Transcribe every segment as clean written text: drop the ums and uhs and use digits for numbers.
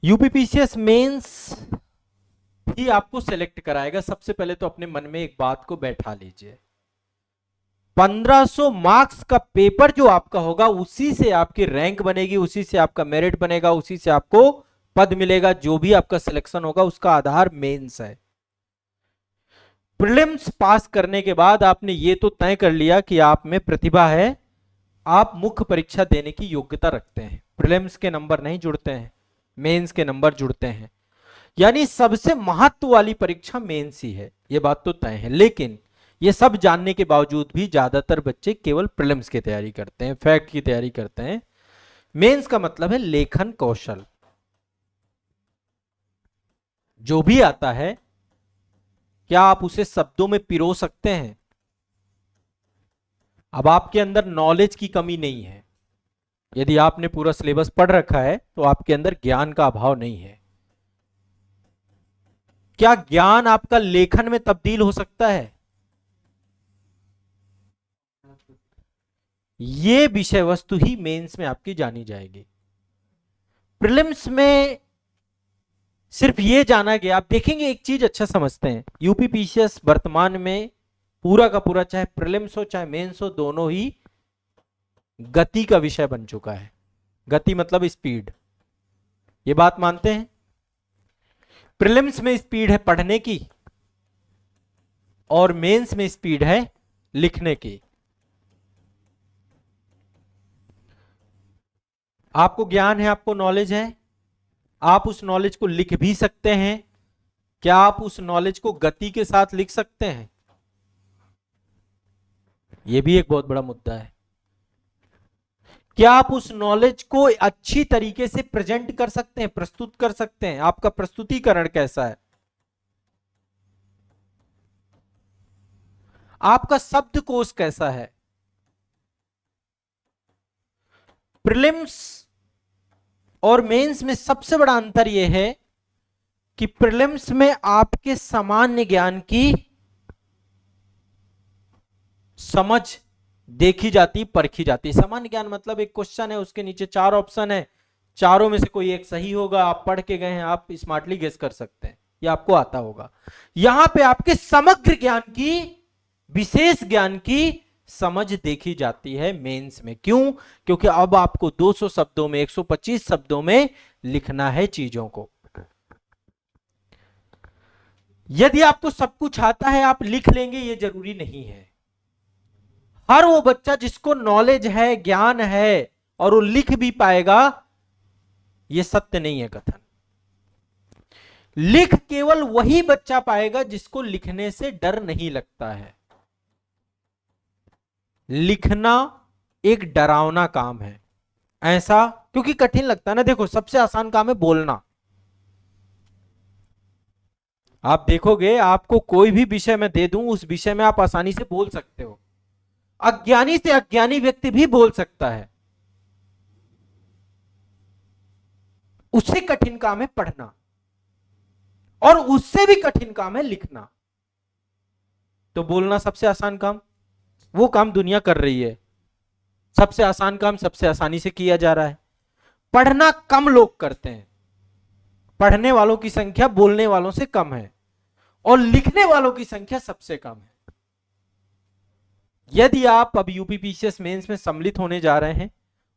UPPCS mains ही आपको select कराएगा। सबसे पहले तो अपने मन में एक बात को बैठा लीजिए, 1500 मार्क्स का पेपर जो आपका होगा उसी से आपकी रैंक बनेगी, उसी से आपका मेरिट बनेगा, उसी से आपको पद मिलेगा। जो भी आपका सिलेक्शन होगा उसका आधार मेंस है। प्रीलिम्स पास करने के बाद आपने ये तो तय कर लिया कि आप में प्रतिभा है, आप मुख्य परीक्षा देने की योग्यता रखते हैं। प्रीलिम्स के नंबर नहीं जुड़ते हैं, मेंस के नंबर जुड़ते हैं। यानी सबसे महत्व वाली परीक्षा मेंस ही है, ये बात तो तय है। लेकिन ये सब जानने के बावजूद भी ज्यादातर बच्चे केवल प्रीलिम्स की तैयारी करते हैं, फैक्ट की तैयारी करते हैं। मेंस का मतलब है लेखन कौशल। जो भी आता है क्या आप उसे शब्दों में पिरो सकते हैं? अब आपके अंदर नॉलेज की कमी नहीं है, यदि आपने पूरा सिलेबस पढ़ रखा है तो आपके अंदर ज्ञान का अभाव नहीं है। क्या ज्ञान आपका लेखन में तब्दील हो सकता है? ये विषय वस्तु ही मेंस में आपकी जानी जाएगी। प्रीलिम्स में सिर्फ ये जाना गया। आप देखेंगे एक चीज अच्छा समझते हैं, यूपीपीसीएस वर्तमान में पूरा का पूरा, चाहे प्रीलिम्स हो चाहे मेंस हो, दोनों ही गति का विषय बन चुका है। गति मतलब स्पीड, ये बात मानते हैं? प्रीलिम्स में स्पीड है पढ़ने की और मेंस में स्पीड है लिखने की। आपको ज्ञान है, आपको नॉलेज है, आप उस नॉलेज को लिख भी सकते हैं। क्या आप उस नॉलेज को गति के साथ लिख सकते हैं? यह भी एक बहुत बड़ा मुद्दा है। क्या आप उस नॉलेज को अच्छी तरीके से प्रेजेंट कर सकते हैं, प्रस्तुत कर सकते हैं? आपका प्रस्तुतिकरण कैसा है? आपका शब्दकोश कैसा है? प्रीलिम्स और मेंस में सबसे बड़ा अंतर यह है कि प्रीलिम्स में आपके सामान्य ज्ञान की समझ देखी जाती, परखी जाती। सामान्य ज्ञान मतलब एक क्वेश्चन है, उसके नीचे 4 ऑप्शन है, चारों में से कोई एक सही होगा, आप पढ़ के गए हैं, आप स्मार्टली गेस कर सकते हैं, ये आपको आता होगा। यहां पे आपके समग्र ज्ञान की, विशेष ज्ञान की समझ देखी जाती है मेंस में। क्यों? क्योंकि अब आपको 200 शब्दों में, 125 शब्दों में लिखना है चीजों को। यदि आपको सब कुछ आता है आप लिख लेंगे, ये जरूरी नहीं है। हर वो बच्चा जिसको नॉलेज है, ज्ञान है और वो लिख भी पाएगा, ये सत्य नहीं है कथन। लिख केवल वही बच्चा पाएगा जिसको लिखने से डर नहीं लगता है। लिखना एक डरावना काम है, ऐसा क्योंकि कठिन लगता है ना। देखो सबसे आसान काम है बोलना। आप देखोगे आपको कोई भी विषय मैं दे दूं, उस विषय में आप आसानी से बोल सकते हो। अज्ञानी से अज्ञानी व्यक्ति भी बोल सकता है। उससे कठिन काम है पढ़ना और उससे भी कठिन काम है लिखना। तो बोलना सबसे आसान काम, वो काम दुनिया कर रही है। सबसे आसान काम सबसे आसानी से किया जा रहा है। पढ़ना कम लोग करते हैं, पढ़ने वालों की संख्या बोलने वालों से कम है और लिखने वालों की संख्या सबसे कम है। यदि आप अब यूपीपीसीएस मेंस में सम्मिलित होने जा रहे हैं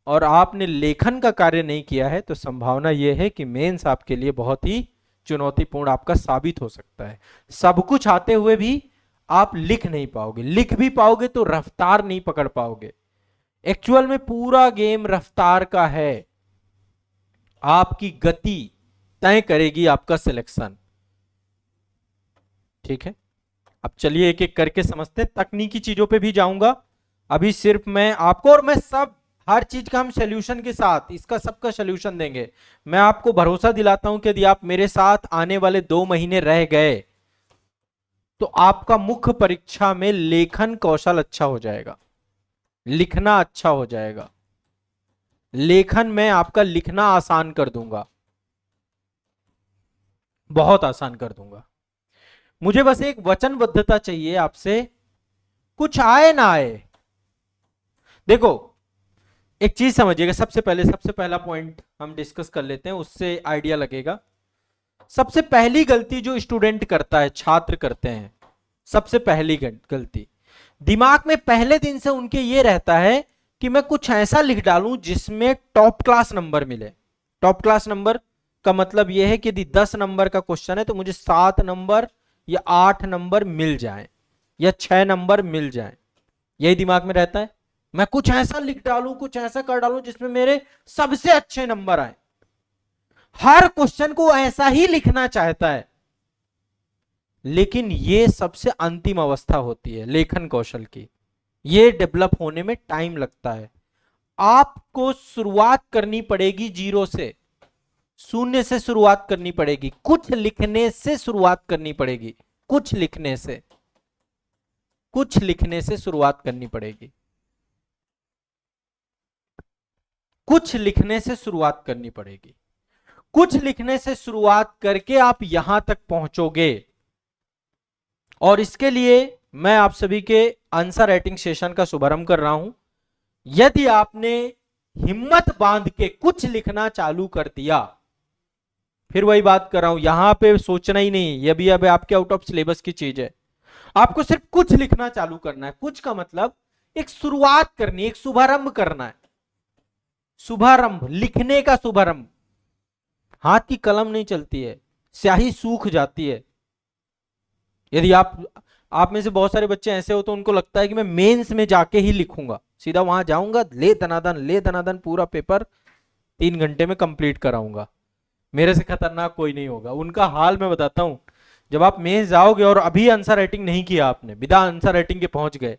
और आपने लेखन का कार्य नहीं किया है तो संभावना यह है कि मेंस आपके लिए बहुत ही चुनौतीपूर्ण आपका साबित हो सकता है। सब कुछ आते हुए भी आप लिख नहीं पाओगे, लिख भी पाओगे तो रफ्तार नहीं पकड़ पाओगे। एक्चुअल में पूरा गेम रफ्तार का है, आपकी गति तय करेगी आपका सिलेक्शन। ठीक है, अब चलिए एक एक करके समझते हैं। तकनीकी चीजों पे भी जाऊंगा, अभी सिर्फ मैं आपको, और मैं सब हर चीज का हम सॉल्यूशन के साथ इसका सबका सॉल्यूशन देंगे। मैं आपको भरोसा दिलाता हूं कि यदि आप मेरे साथ आने वाले 2 महीने रह गए तो आपका मुख्य परीक्षा में लेखन कौशल अच्छा हो जाएगा, लिखना अच्छा हो जाएगा। लेखन में आपका लिखना आसान कर दूंगा, बहुत आसान कर दूंगा। मुझे बस एक वचनबद्धता चाहिए आपसे, कुछ आए ना आए। देखो एक चीज समझिएगा, सबसे पहला पॉइंट हम डिस्कस कर लेते हैं, उससे आइडिया लगेगा। सबसे पहली गलती जो स्टूडेंट करता है, छात्र करते हैं, सबसे पहली गलती, दिमाग में पहले दिन से उनके ये रहता है कि मैं कुछ ऐसा लिख डालूं जिसमें टॉप क्लास नंबर मिले। टॉप क्लास नंबर का मतलब यह है कि यदि 10 नंबर का क्वेश्चन है तो मुझे 7 नंबर या 8 नंबर मिल जाएं या 6 नंबर मिल जाएं, यही दिमाग में रहता है। मैं कुछ ऐसा लिख डालूं, कुछ ऐसा कर डालूं जिसमें मेरे सबसे अच्छे नंबर आए। हर क्वेश्चन को ऐसा ही लिखना चाहता है, लेकिन यह सबसे अंतिम अवस्था होती है लेखन कौशल की। यह डेवलप होने में टाइम लगता है। आपको शुरुआत करनी पड़ेगी जीरो से, शून्य से शुरुआत करनी पड़ेगी, कुछ लिखने से शुरुआत करनी पड़ेगी, कुछ लिखने से शुरुआत करनी पड़ेगी, कुछ लिखने से शुरुआत करनी पड़ेगी। कुछ लिखने से शुरुआत करके आप यहां तक पहुंचोगे। और इसके लिए मैं आप सभी के आंसर राइटिंग सेशन का शुभारंभ कर रहा हूं। यदि आपने हिम्मत बांध के कुछ लिखना चालू कर दिया, फिर वही बात कर रहा हूं, यहां पे सोचना ही नहीं, ये भी अब आपके आउट ऑफ सिलेबस की चीज है। आपको सिर्फ कुछ लिखना चालू करना है। कुछ का मतलब एक शुरुआत करनी, एक शुभारंभ करना है। शुभारंभ, लिखने का शुभारंभ। हाथ की कलम नहीं चलती है, स्याही सूख जाती है। यदि आप में से बहुत सारे बच्चे ऐसे हो तो उनको लगता है कि मैं मेंस में जाके ही लिखूंगा, सीधा वहां जाऊंगा, ले दनादन पूरा पेपर 3 घंटे में कंप्लीट कराऊंगा, मेरे से खतरनाक कोई नहीं होगा। उनका हाल मैं बताता हूं। जब आप मेंस जाओगे और अभी आंसर राइटिंग नहीं किया आपने, बिना आंसर राइटिंग के पहुंच गए,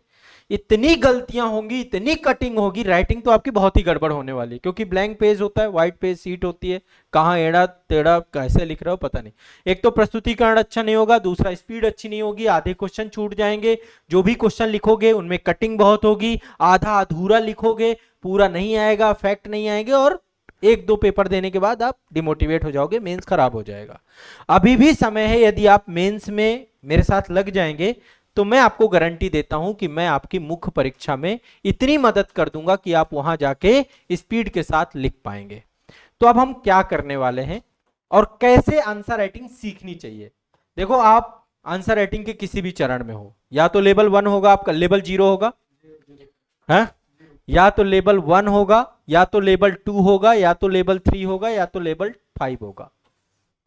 इतनी गलतियां होंगी, इतनी कटिंग होगी, राइटिंग तो आपकी बहुत ही गड़बड़ होने वाली है। क्योंकि ब्लैंक पेज होता है, व्हाइट पेज सीट होती है, कहां एड़ा टेढ़ा कैसे लिख रहे हो पता नहीं। एक तो प्रस्तुतिकरण अच्छा नहीं होगा, दूसरा स्पीड अच्छी नहीं होगी, आधे क्वेश्चन छूट जाएंगे, जो भी क्वेश्चन लिखोगे उनमें कटिंग बहुत होगी, आधा अधूरा लिखोगे, पूरा नहीं आएगा, फैक्ट नहीं आएंगे, और 1-2 पेपर देने के बाद आप डिमोटिवेट हो जाओगे, मेंस खराब हो जाएगा। अभी भी समय है, यदि आप मेंस में मेरे साथ लग जाएंगे तो मैं आपको गारंटी देता हूं कि मैं आपकी मुख्य परीक्षा में इतनी मदद कर दूंगा कि आप वहां जाके स्पीड के साथ लिख पाएंगे। तो अब हम क्या करने वाले हैं और कैसे आंसर राइटिंग सीखनी चाहिए। देखो, आप आंसर राइटिंग के किसी भी चरण में हो, या तो लेवल 1 होगा आपका, लेवल 0 होगा, है, या तो लेवल 1 होगा, या तो लेवल 2 होगा, या तो लेवल 3 होगा, या तो लेवल 5 होगा।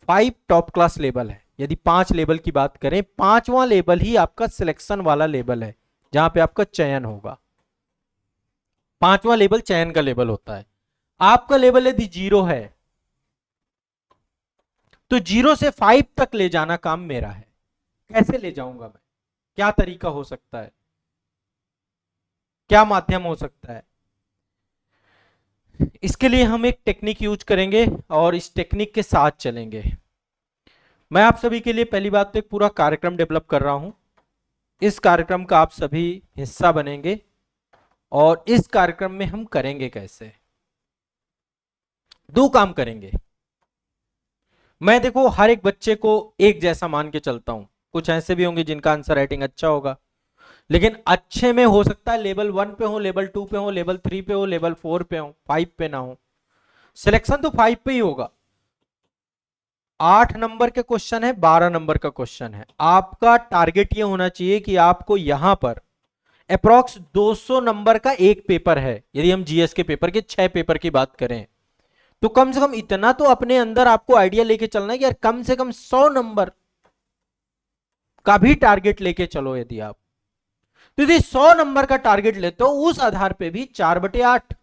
5 टॉप क्लास लेवल है। यदि 5 लेवल की बात करें, 5वां लेवल ही आपका सिलेक्शन वाला लेवल है, जहां पे आपका चयन होगा। 5वां लेवल चयन का लेवल होता है। आपका लेवल यदि 0 है तो 0 से 5 तक ले जाना काम मेरा है। कैसे ले जाऊंगा मैं, क्या तरीका हो सकता है, क्या माध्यम हो सकता है, इसके लिए हम एक टेक्निक यूज करेंगे और इस टेक्निक के साथ चलेंगे। मैं आप सभी के लिए पहली बात तो एक पूरा कार्यक्रम डेवलप कर रहा हूं। इस कार्यक्रम का आप सभी हिस्सा बनेंगे और इस कार्यक्रम में हम करेंगे कैसे, 2 काम करेंगे। मैं देखो हर एक बच्चे को एक जैसा मान के चलता हूं। कुछ ऐसे भी होंगे जिनका आंसर राइटिंग अच्छा होगा, लेकिन अच्छे में हो सकता है लेवल 1 पे हो, लेवल 2 पे हो, लेवल 3 पे हो, लेवल 4 पे हो, 5 पे ना हो। सिलेक्शन तो 5 पे ही होगा। 8 नंबर के क्वेश्चन है, 12 नंबर का क्वेश्चन है। आपका टारगेट ये होना चाहिए कि आपको यहां पर अप्रॉक्स 200 नंबर का एक पेपर है। यदि हम जीएस के पेपर के 6 पेपर की बात करें तो कम से कम इतना तो अपने अंदर आपको आइडिया लेके चलना है कि यार कम से कम 100 नंबर का भी टारगेट लेके चलो। यदि आप तो यदि 100 नंबर का टारगेट लेते हो, उस आधार पे भी 4/8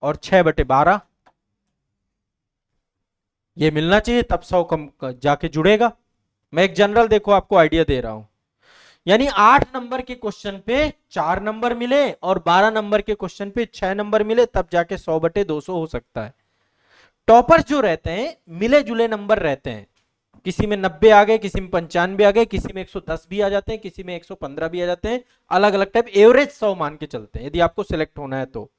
और 6/12 ये मिलना चाहिए, तब 100 कम जाके जुड़ेगा। मैं एक जनरल देखो आपको आइडिया दे रहा हूं, यानी 8 नंबर के क्वेश्चन पे 4 नंबर मिले और 12 नंबर के क्वेश्चन पे 6 नंबर मिले, तब जाके 100/200 हो सकता है। टॉपर्स जो रहते हैं मिले जुले नंबर रहते हैं, किसी में 90 आ गए, किसी में 95 आ गए, किसी में 110 भी आ जाते हैं, किसी में 115 भी आ जाते हैं, अलग अलग टाइप। एवरेज 100 मान के चलते हैं यदि आपको सिलेक्ट होना है तो।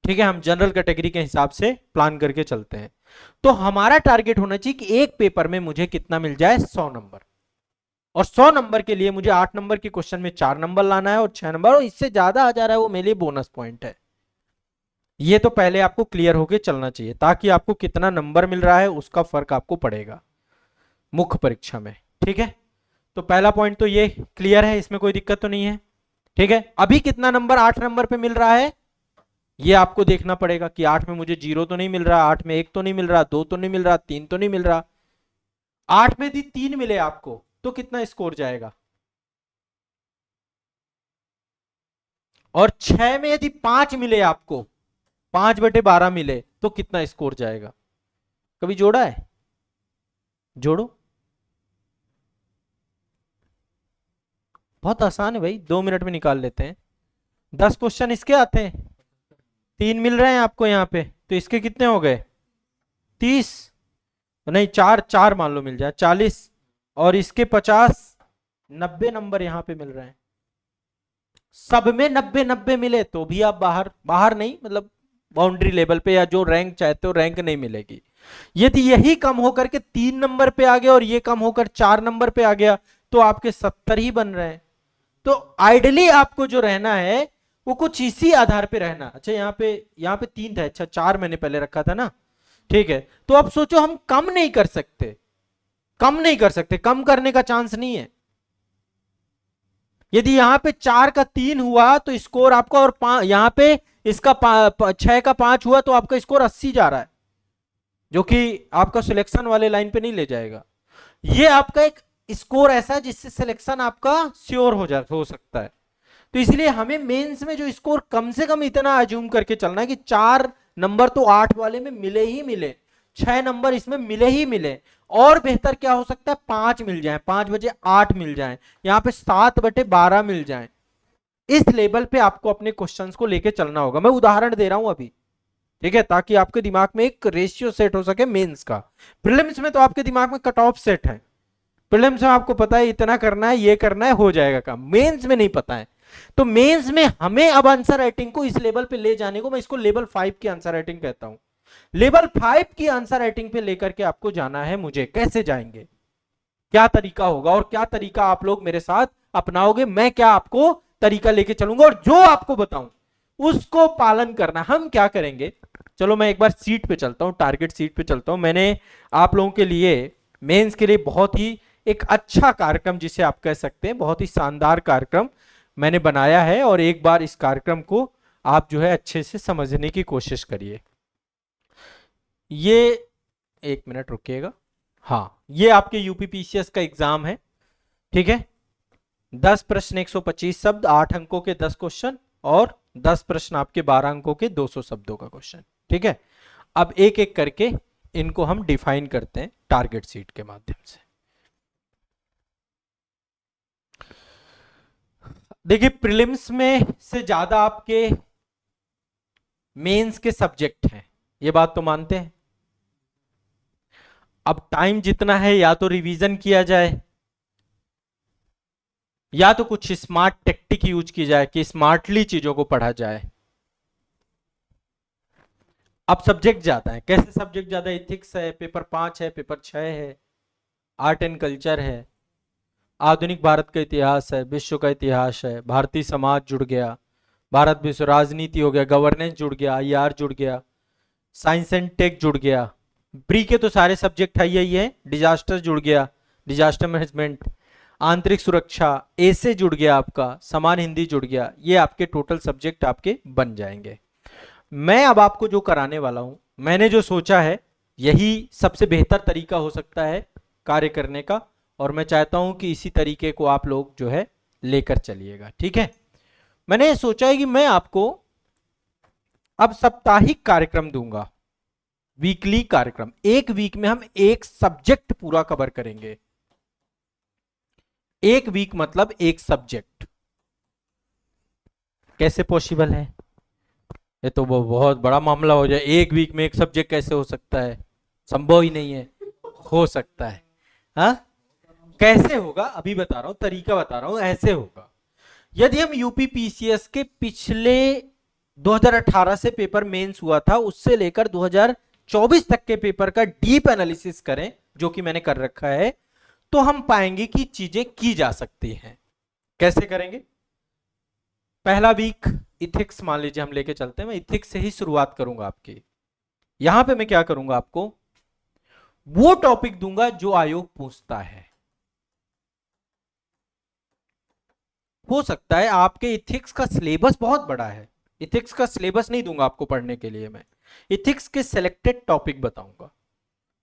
ठीक है, हम जनरल कैटेगरी के हिसाब से प्लान करके चलते हैं। तो हमारा टारगेट होना चाहिए कि एक पेपर में मुझे कितना मिल जाए, 100 नंबर। और 100 नंबर के लिए मुझे 8 नंबर के क्वेश्चन में 4 नंबर लाना है और 6 नंबर, और इससे ज्यादा आ जा रहा है वो मेरे लिए बोनस पॉइंट है। ये तो पहले आपको क्लियर होके चलना चाहिए, ताकि आपको कितना नंबर मिल रहा है उसका फर्क आपको पड़ेगा मुख्य परीक्षा में। ठीक है, तो पहला पॉइंट तो ये क्लियर है, इसमें कोई दिक्कत तो नहीं है। ठीक है, अभी कितना नंबर 8 नंबर पे मिल रहा है ये आपको देखना पड़ेगा कि 8 में मुझे 0 तो नहीं मिल रहा, 8 में 1 तो नहीं मिल रहा, 2 तो नहीं मिल रहा, 3 तो नहीं मिल रहा। 8 में यदि 3 मिले आपको तो कितना स्कोर जाएगा, और 6 में यदि 5 मिले आपको, 5/12 मिले तो कितना स्कोर जाएगा? कभी जोड़ा है? जोड़ो, बहुत आसान है भाई, 2 मिनट में निकाल लेते हैं। 10 क्वेश्चन इसके आते हैं, 3 मिल रहे हैं आपको यहाँ पे, तो इसके कितने हो गए? 30, नहीं 4 4 मान लो मिल जाए 40, और इसके 50, 90 नंबर यहाँ पे मिल रहे हैं। सब में 90-90 मिले तो भी आप बाहर, बाहर नहीं मतलब बाउंड्री लेवल पे, या जो रैंक चाहते हो रैंक नहीं मिलेगी। यदि यही कम होकर के 3 नंबर पे आ गया और ये कम होकर 4 नंबर पे आ गया तो आपके 70 ही बन रहे हैं। तो आइडियली आपको जो रहना है वो कुछ इसी आधार पे रहना। अच्छा यहाँ पे 3 था, अच्छा 4 मैंने पहले रखा था ना। ठीक है, तो अब सोचो हम कम नहीं कर सकते, कम नहीं कर सकते, कम करने का चांस नहीं है। यदि यहां पे 4 का 3 हुआ तो स्कोर आपका, और यहां पे इसका 6 का 5 हुआ तो आपका स्कोर 80 जा रहा है, जो कि आपका सिलेक्शन वाले लाइन पे नहीं ले जाएगा। ये आपका एक स्कोर ऐसा है जिससे सिलेक्शन आपका श्योर हो सकता है। तो इसलिए हमें मेंस में जो स्कोर कम से कम इतना अज्यूम करके चलना है कि 4 नंबर तो 8 वाले में मिले ही मिले, 6 नंबर इसमें मिले ही मिले, और बेहतर क्या हो सकता है 5 मिल जाए, 5/8 मिल जाए, यहां पे 7/12 मिल जाए। इस लेवल पे आपको अपने क्वेश्चंस को लेके चलना होगा। मैं उदाहरण दे रहा हूं अभी, ठीक है, ताकि आपके दिमाग में एक रेशियो सेट हो सके मेंस का। प्रीलिम्स में तो आपके दिमाग में कट ऑफ सेट है, प्रीलिम्स में आपको पता है इतना करना है, ये करना है, हो जाएगा काम। मेंस में नहीं पता है, तो मेंस में हमें अब आंसर राइटिंग को इस लेवल पे ले जाने को, मैं इसको लेवल 5 की आंसर राइटिंग कहता हूं। लेवल 5 की आंसर राइटिंग पे लेकर के आपको जाना है मुझे। कैसे जाएंगे, क्या तरीका होगा, और क्या तरीका आप लोग मेरे साथ अपनाओगे, मैं क्या आपको तरीका लेके चलूंगा, और जो आपको बताऊं उसको पालन करना। हम क्या करेंगे, चलो मैं एक बार सीट पे चलता हूं, टारगेट सीट पे चलता हूं। मैंने आप लोगों के लिए मेंस के लिए बहुत ही एक अच्छा कार्यक्रम, जिसे आप कह सकते हैं बहुत ही शानदार कार्यक्रम मैंने बनाया है, और एक बार इस कार्यक्रम को आप जो है अच्छे से समझने की कोशिश करिए। ये 1 मिनट रुकिएगा। हाँ, ये आपके यूपीपीसीएस का एग्जाम है, ठीक है। 10 प्रश्न 125 शब्द, 8 अंकों के 10 क्वेश्चन, और 10 प्रश्न आपके 12 अंकों के 200 शब्दों का क्वेश्चन, ठीक है। अब एक एक करके इनको हम डिफाइन करते हैं टारगेट सीट के माध्यम से। देखिए, प्रीलिम्स में से ज्यादा आपके मेंस के सब्जेक्ट हैं, ये बात तो मानते हैं। अब टाइम जितना है, या तो रिवीजन किया जाए, या तो कुछ स्मार्ट टेक्टिक यूज की जाए कि स्मार्टली चीजों को पढ़ा जाए। अब सब्जेक्ट ज्यादा है, कैसे सब्जेक्ट ज्यादा? इथिक्स है, पेपर 5 है, पेपर 6 है, आर्ट एंड कल्चर है, आधुनिक भारत का इतिहास है, विश्व का इतिहास है, भारतीय समाज जुड़ गया, भारत विश्व राजनीति हो गया, गवर्नेंस जुड़ गया, आईआर जुड़ गया, साइंस एंड टेक जुड़ गया। प्री के तो सारे सब्जेक्ट है यही है, डिजास्टर जुड़ गया, डिजास्टर मैनेजमेंट, आंतरिक सुरक्षा, ऐसे जुड़ गया आपका, समान हिंदी जुड़ गया। ये आपके टोटल सब्जेक्ट आपके बन जाएंगे। मैं अब आपको जो कराने वाला हूं, मैंने जो सोचा है यही सबसे बेहतर तरीका हो सकता है कार्य करने का, और मैं चाहता हूं कि इसी तरीके को आप लोग जो है लेकर चलिएगा, ठीक है। मैंने सोचा है कि मैं आपको अब साप्ताहिक कार्यक्रम दूंगा, वीकली कार्यक्रम। एक वीक में हम एक सब्जेक्ट पूरा कवर करेंगे। एक वीक मतलब एक सब्जेक्ट। कैसे पॉसिबल है? ये तो वो बहुत बड़ा मामला हो जाए, एक वीक में एक सब्जेक्ट कैसे हो सकता है? संभव ही नहीं है। हो सकता है, हाँ? कैसे होगा अभी बता रहा हूं, तरीका बता रहा हूं। ऐसे होगा, यदि हम यूपी पीसीएस के पिछले 2018 से पेपर मेंस हुआ था, उससे लेकर 2024 तक के पेपर का डीप एनालिसिस करें, जो कि मैंने कर रखा है, तो हम पाएंगे कि चीजें की जा सकती हैं। कैसे करेंगे? पहला वीक इथिक्स मान लीजिए हम लेके चलते हैं, मैं इथिक्स से ही शुरुआत करूंगा आपकी। यहां पे मैं क्या करूंगा, आपको वो टॉपिक दूंगा जो आयोग पूछता है। हो सकता है आपके इथिक्स का सिलेबस बहुत बड़ा है, इथिक्स का सिलेबस नहीं दूंगा आपको पढ़ने के लिए, मैं इथिक्स के सिलेक्टेड टॉपिक बताऊंगा।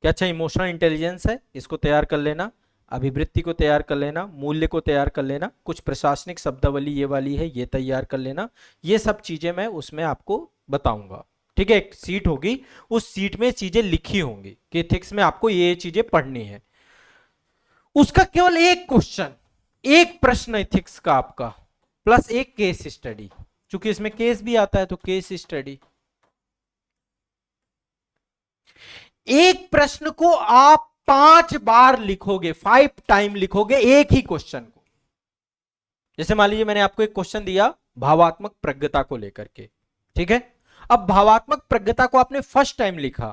क्या अच्छा इमोशनल इंटेलिजेंस है, इसको तैयार कर लेना, अभिवृत्ति को तैयार कर लेना, मूल्य को तैयार कर लेना, कुछ प्रशासनिक शब्दावली ये वाली है ये तैयार कर लेना, ये सब चीजें मैं उसमें आपको बताऊंगा। ठीक है, एक सीट होगी, उस सीट में चीजें लिखी होंगी कि इथिक्स में आपको ये चीजें पढ़नी है। उसका केवल एक क्वेश्चन, एक प्रश्न इथिक्स का आपका, प्लस एक केस स्टडी, क्योंकि इसमें केस भी आता है तो केस स्टडी। एक प्रश्न को आप 5 बार लिखोगे, 5 टाइम लिखोगे एक ही क्वेश्चन को। जैसे मान लीजिए मैंने आपको एक क्वेश्चन दिया भावात्मक प्रज्ञता को लेकर के, ठीक है। अब भावात्मक प्रज्ञता को आपने फर्स्ट टाइम लिखा,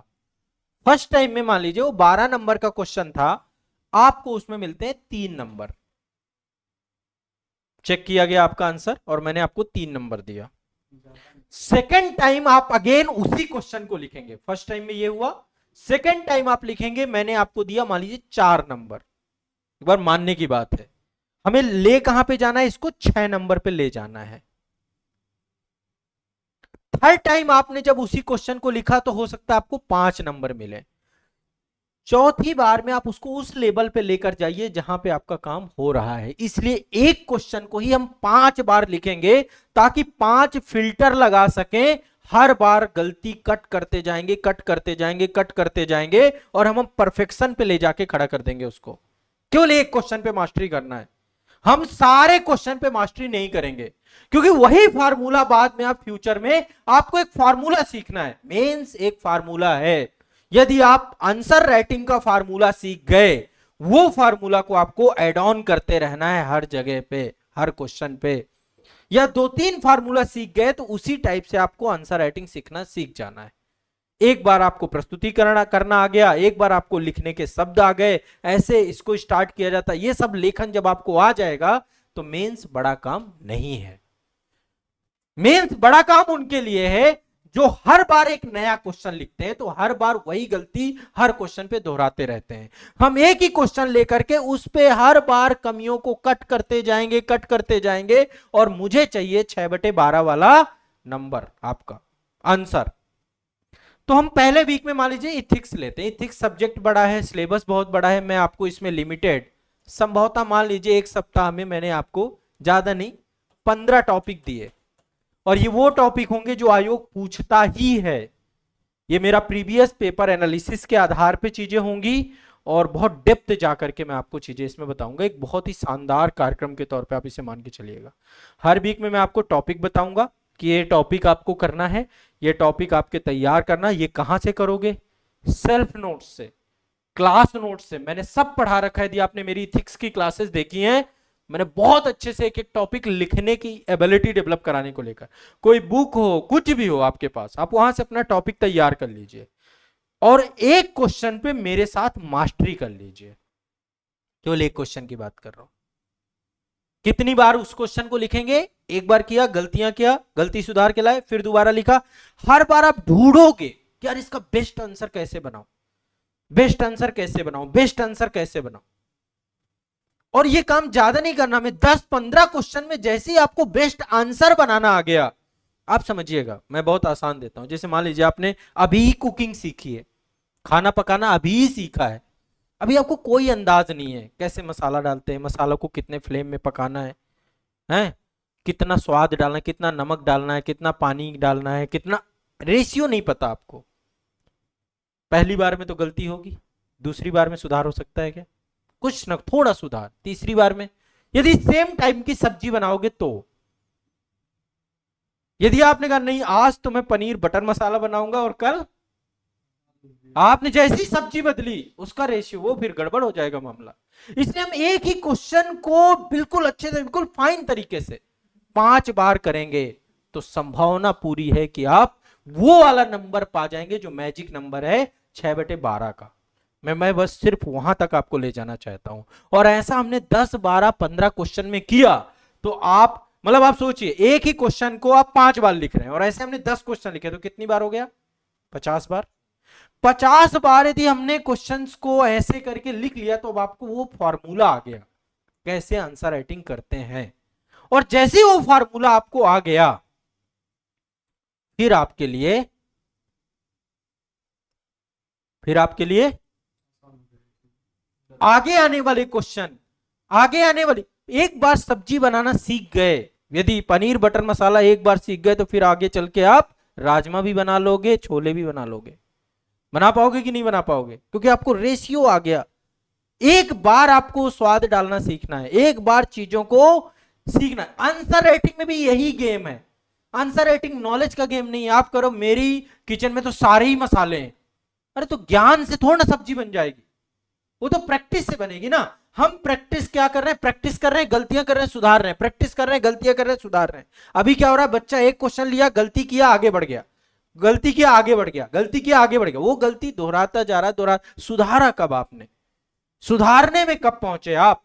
फर्स्ट टाइम में मान लीजिए वो 12 नंबर का क्वेश्चन था, आपको उसमें मिलते हैं 3 नंबर। चेक किया गया आपका आंसर और मैंने आपको 3 नंबर दिया। सेकेंड टाइम आप अगेन उसी क्वेश्चन को लिखेंगे, फर्स्ट टाइम में ये हुआ, सेकेंड टाइम आप लिखेंगे, मैंने आपको दिया मान लीजिए 4 नंबर। एक बार मानने की बात है, हमें ले कहां पे जाना है, इसको 6 नंबर पे ले जाना है। थर्ड टाइम आपने जब उसी क्वेश्चन को लिखा तो हो सकता है आपको 5 नंबर मिले। चौथी बार में आप उसको उस लेवल पे लेकर जाइए जहां पे आपका काम हो रहा है। इसलिए एक क्वेश्चन को ही हम 5 बार लिखेंगे ताकि 5 फिल्टर लगा सकें, हर बार गलती कट करते जाएंगे, कट करते जाएंगे, कट करते जाएंगे और हम परफेक्शन पे ले जाके खड़ा कर देंगे उसको। केवल एक क्वेश्चन पे मास्टरी करना है, हम सारे क्वेश्चन पे मास्टरी नहीं करेंगे, क्योंकि वही फार्मूला बाद में आप फ्यूचर में, आपको एक फार्मूला सीखना है, मेंस एक फार्मूला है। यदि आप आंसर राइटिंग का फार्मूला सीख गए, वो फार्मूला को आपको एड ऑन करते रहना है हर जगह पे, हर क्वेश्चन पे। या 2-3 फार्मूला सीख गए तो उसी टाइप से आपको आंसर राइटिंग सीखना सीख जाना है। एक बार आपको प्रस्तुतिकरण करना आ गया, एक बार आपको लिखने के शब्द आ गए, ऐसे इसको स्टार्ट किया जाता है। ये सब लेखन जब आपको आ जाएगा तो मेंस बड़ा काम नहीं है। मेंस बड़ा काम उनके लिए है जो हर बार एक नया क्वेश्चन लिखते हैं तो हर बार वही गलती हर क्वेश्चन पे दोहराते रहते हैं। हम एक ही क्वेश्चन लेकर के उस पे हर बार कमियों को कट करते जाएंगे, कट करते जाएंगे, और मुझे चाहिए 6/12 वाला नंबर आपका आंसर। तो हम पहले वीक में मान लीजिए इथिक्स लेते हैं। इथिक्स सब्जेक्ट बड़ा है, सिलेबस बहुत बड़ा है, मैं आपको इसमें लिमिटेड, संभवतः मान लीजिए एक सप्ताह में मैंने आपको ज्यादा नहीं 15 टॉपिक दिए, और ये वो टॉपिक होंगे जो आयोग पूछता ही है। ये मेरा प्रीवियस पेपर एनालिसिस के आधार पे चीजें होंगी और बहुत डेप्थ जाकर के मैं आपको चीजें इसमें बताऊंगा। एक बहुत ही शानदार कार्यक्रम के तौर पे आप इसे मान के चलिएगा। हर वीक में मैं आपको टॉपिक बताऊंगा कि ये टॉपिक आपको करना है, ये टॉपिक आपके तैयार करना। ये कहां से करोगे? सेल्फ नोट्स से, क्लास नोट्स से। मैंने सब पढ़ा रखा है, यदि आपने मेरी इथिक्स की क्लासेस देखी हैं, मैंने बहुत अच्छे से एक एक टॉपिक लिखने की एबिलिटी डेवलप कराने को लेकर। कोई बुक हो, कुछ भी हो आपके पास, आप वहां से अपना टॉपिक तैयार कर लीजिए और एक क्वेश्चन पे मेरे साथ मास्टरी कर लीजिए। केवल एक क्वेश्चन की बात कर रहा हूं। कितनी बार उस क्वेश्चन को लिखेंगे? एक बार किया, गलतियां किया, गलती सुधार के लाए, फिर दोबारा लिखा। हर बार आप ढूंढोगे कि यार इसका बेस्ट आंसर कैसे बनाऊं, बेस्ट आंसर कैसे बनाऊं, बेस्ट आंसर कैसे बनाऊं। और ये काम ज्यादा नहीं करना, मैं 10-15 क्वेश्चन में जैसे ही आपको बेस्ट आंसर बनाना आ गया, आप समझिएगा मैं बहुत आसान देता हूं। जैसे मान लीजिए आपने अभी कुकिंग सीखी है, खाना पकाना अभी सीखा है, अभी आपको कोई अंदाज नहीं है कैसे मसाला डालते हैं, मसाला को कितने फ्लेम में पकाना है, कितना स्वाद डालना है, कितना नमक डालना है, कितना पानी डालना है, कितना रेशियो नहीं पता आपको। पहली बार में तो गलती होगी, दूसरी बार में सुधार हो सकता है क्या? कुछ न, थोड़ा सुधार। तीसरी बार में यदि सेम टाइम की सब्जी बनाओगे तो, यदि आपने कहा नहीं आज तो मैं पनीर बटर मसाला बनाऊंगा और कल आपने जैसी सब्जी बदली उसका रेशियो, वो फिर गड़बड़ हो जाएगा मामला। इसलिए हम एक ही क्वेश्चन को बिल्कुल अच्छे से, बिल्कुल फाइन तरीके से 5 बार करेंगे तो संभावना पूरी है कि आप वो वाला नंबर पा जाएंगे जो मैजिक नंबर है 6/12 का। मैं बस सिर्फ वहां तक आपको ले जाना चाहता हूं। और ऐसा हमने 10, 12, 15 क्वेश्चन में किया तो आप मतलब आप सोचिए एक ही क्वेश्चन को आप 5 बार लिख रहे हैं और ऐसे हमने 10 क्वेश्चन लिखे तो कितनी बार हो गया? 50 बार। 50 बार यदि हमने क्वेश्चंस को ऐसे करके लिख लिया तो अब आपको वो फॉर्मूला आ गया कैसे आंसर राइटिंग करते हैं। और जैसे ही वो फॉर्मूला आपको आ गया फिर आपके लिए आगे आने वाले क्वेश्चन, आगे आने वाली, एक बार सब्जी बनाना सीख गए, यदि पनीर बटर मसाला एक बार सीख गए तो फिर आगे चल के आप राजमा भी बना लोगे, छोले भी बना लोगे। बना पाओगे कि नहीं बना पाओगे? क्योंकि आपको रेशियो आ गया। एक बार आपको स्वाद डालना सीखना है, एक बार चीजों को सीखना है। आंसर राइटिंग में भी यही गेम है। आंसर राइटिंग नॉलेज का गेम नहीं है। आप करो मेरी किचन में तो सारे ही मसाले हैं, अरे तो ज्ञान से थोड़ा ना सब्जी बन जाएगी, वो तो प्रैक्टिस से बनेगी ना। हम प्रैक्टिस क्या कर रहे हैं? प्रैक्टिस कर रहे हैं, गलतियां कर रहे हैं, सुधार रहे हैं, प्रैक्टिस कर रहे हैं, गलतियां कर रहे हैं, सुधार रहे हैं। अभी क्या हो रहा है? बच्चा एक क्वेश्चन लिया, गलती किया, आगे बढ़ गया, गलती किया, आगे बढ़ गया, गलती किया, आगे बढ़ गया। वो गलती दोहराता जा रहा, दोहरा, सुधारा कब आपने? सुधारने में कब पहुंचे आप?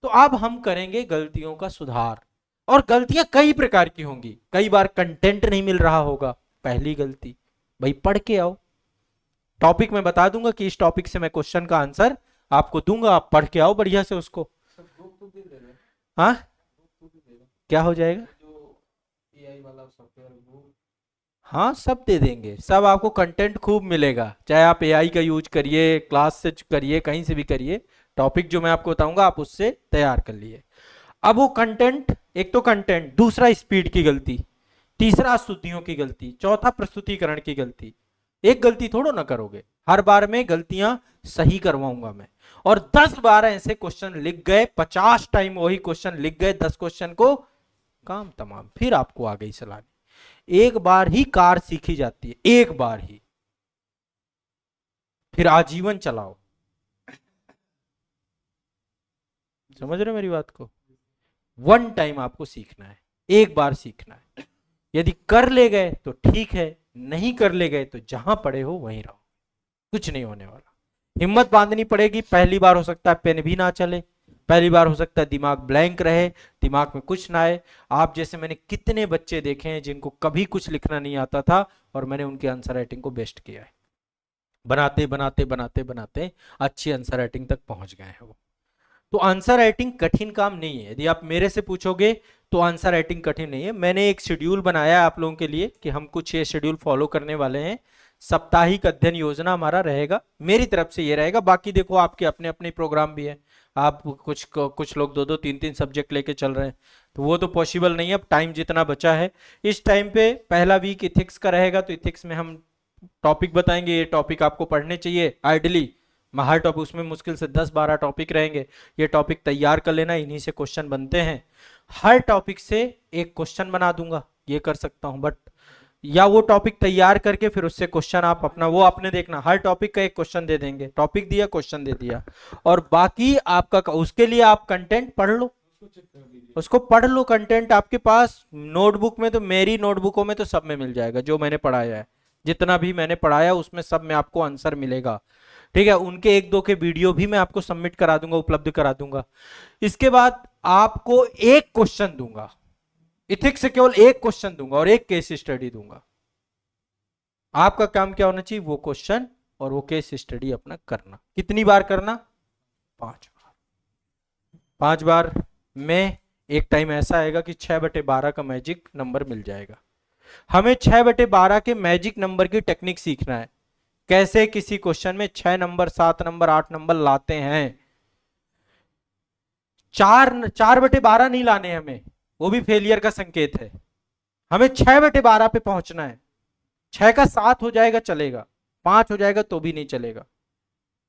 तो अब हम करेंगे गलतियों का सुधार। और गलतियां कई प्रकार की होंगी। कई बार कंटेंट नहीं मिल रहा होगा, पहली गलती, भाई पढ़ के आओ। टॉपिक में बता दूंगा कि इस टॉपिक से मैं क्वेश्चन का आंसर आपको दूंगा, आप पढ़ के आओ बढ़िया से उसको। हाँ, क्या हो जाएगा? हाँ, सब दे देंगे, सब आपको कंटेंट खूब मिलेगा, चाहे आप एआई का यूज करिए, क्लास से करिए, कहीं से भी करिए। टॉपिक जो मैं आपको बताऊंगा आप उससे तैयार कर लिए। अब वो कंटेंट, एक तो कंटेंट, दूसरा स्पीड की गलती, तीसरा स्तुतियों की गलती, चौथा प्रस्तुतिकरण की गलती। एक गलती थोड़ो ना करोगे, हर बार में गलतियां सही करवाऊंगा मैं। और 10 बार ऐसे क्वेश्चन लिख गए, 50 टाइम वही क्वेश्चन लिख गए, 10 क्वेश्चन को काम तमाम। फिर आपको आ गई चलानी। एक बार ही कार सीखी जाती है, एक बार ही, फिर आजीवन चलाओ। समझ रहे हो मेरी बात को? वन टाइम आपको सीखना है, एक बार सीखना है। यदि कर ले गए तो ठीक है, नहीं कर ले गए तो जहां पड़े हो वहीं रहो, कुछ नहीं होने वाला। हिम्मत बांधनी पड़ेगी। पहली बार हो सकता है पेन भी ना चले, पहली बार हो सकता है दिमाग ब्लैंक रहे, दिमाग में कुछ ना आए। आप जैसे मैंने कितने बच्चे देखे हैं जिनको कभी कुछ लिखना नहीं आता था और मैंने उनकी आंसर राइटिंग को बेस्ट किया है। बनाते बनाते बनाते बनाते अच्छी आंसर राइटिंग तक पहुंच गए हैं वो। तो आंसर राइटिंग कठिन काम नहीं है। यदि आप मेरे से पूछोगे तो आंसर राइटिंग कठिन नहीं है। मैंने एक शेड्यूल बनाया है आप लोगों के लिए कि हम कुछ ये शेड्यूल फॉलो करने वाले हैं। साप्ताहिक अध्ययन योजना हमारा रहेगा, मेरी तरफ से ये रहेगा। बाकी देखो आपके अपने अपने प्रोग्राम भी है, आप कुछ लोग 2-2 3-3 सब्जेक्ट लेके चल रहे हैं, तो वो तो पॉसिबल नहीं है। अब टाइम जितना बचा है, इस टाइम पे पहला वीक इथिक्स का रहेगा, तो इथिक्स में हम टॉपिक बताएंगे, ये टॉपिक आपको पढ़ने चाहिए आइडली। हर टॉपिक, उसमें मुश्किल से 10-12 टॉपिक रहेंगे, ये टॉपिक तैयार कर लेना, इन्हीं से क्वेश्चन बनते हैं। हर टॉपिक से एक क्वेश्चन बना दूंगा, ये कर सकता हूं, बट या वो टॉपिक तैयार करके फिर उससे क्वेश्चन आप अपना वो आपने देखना। हर टॉपिक का एक क्वेश्चन दे देंगे, टॉपिक दिया, क्वेश्चन दे दिया, और बाकी आपका उसके लिए आप कंटेंट पढ़ लो, उसको पढ़ लो। कंटेंट आपके पास नोटबुक में, तो मेरी नोटबुकों में तो सब में मिल जाएगा जो मैंने पढ़ाया है, जितना भी मैंने पढ़ाया उसमें सब में आपको आंसर मिलेगा। ठीक है, उनके 1-2 के वीडियो भी मैं आपको सबमिट करा दूंगा, उपलब्ध करा दूंगा। इसके बाद आपको एक क्वेश्चन दूंगा, इथिक्स से केवल एक क्वेश्चन दूंगा और एक केस स्टडी दूंगा। आपका काम क्या होना चाहिए? वो क्वेश्चन और वो केस स्टडी अपना करना। कितनी बार करना? 5 बार। 5 बार में एक टाइम ऐसा आएगा कि 6/12 का मैजिक नंबर मिल जाएगा। हमें 6/12 के मैजिक नंबर की टेक्निक सीखना है, कैसे किसी क्वेश्चन में 6 नंबर, 7 नंबर, 8 नंबर लाते हैं। 4/12 नहीं लाने हमें, वो भी फेलियर का संकेत है। हमें 6/12 पे पहुंचना है। 6 का 7 हो जाएगा चलेगा, 5 हो जाएगा तो भी नहीं चलेगा,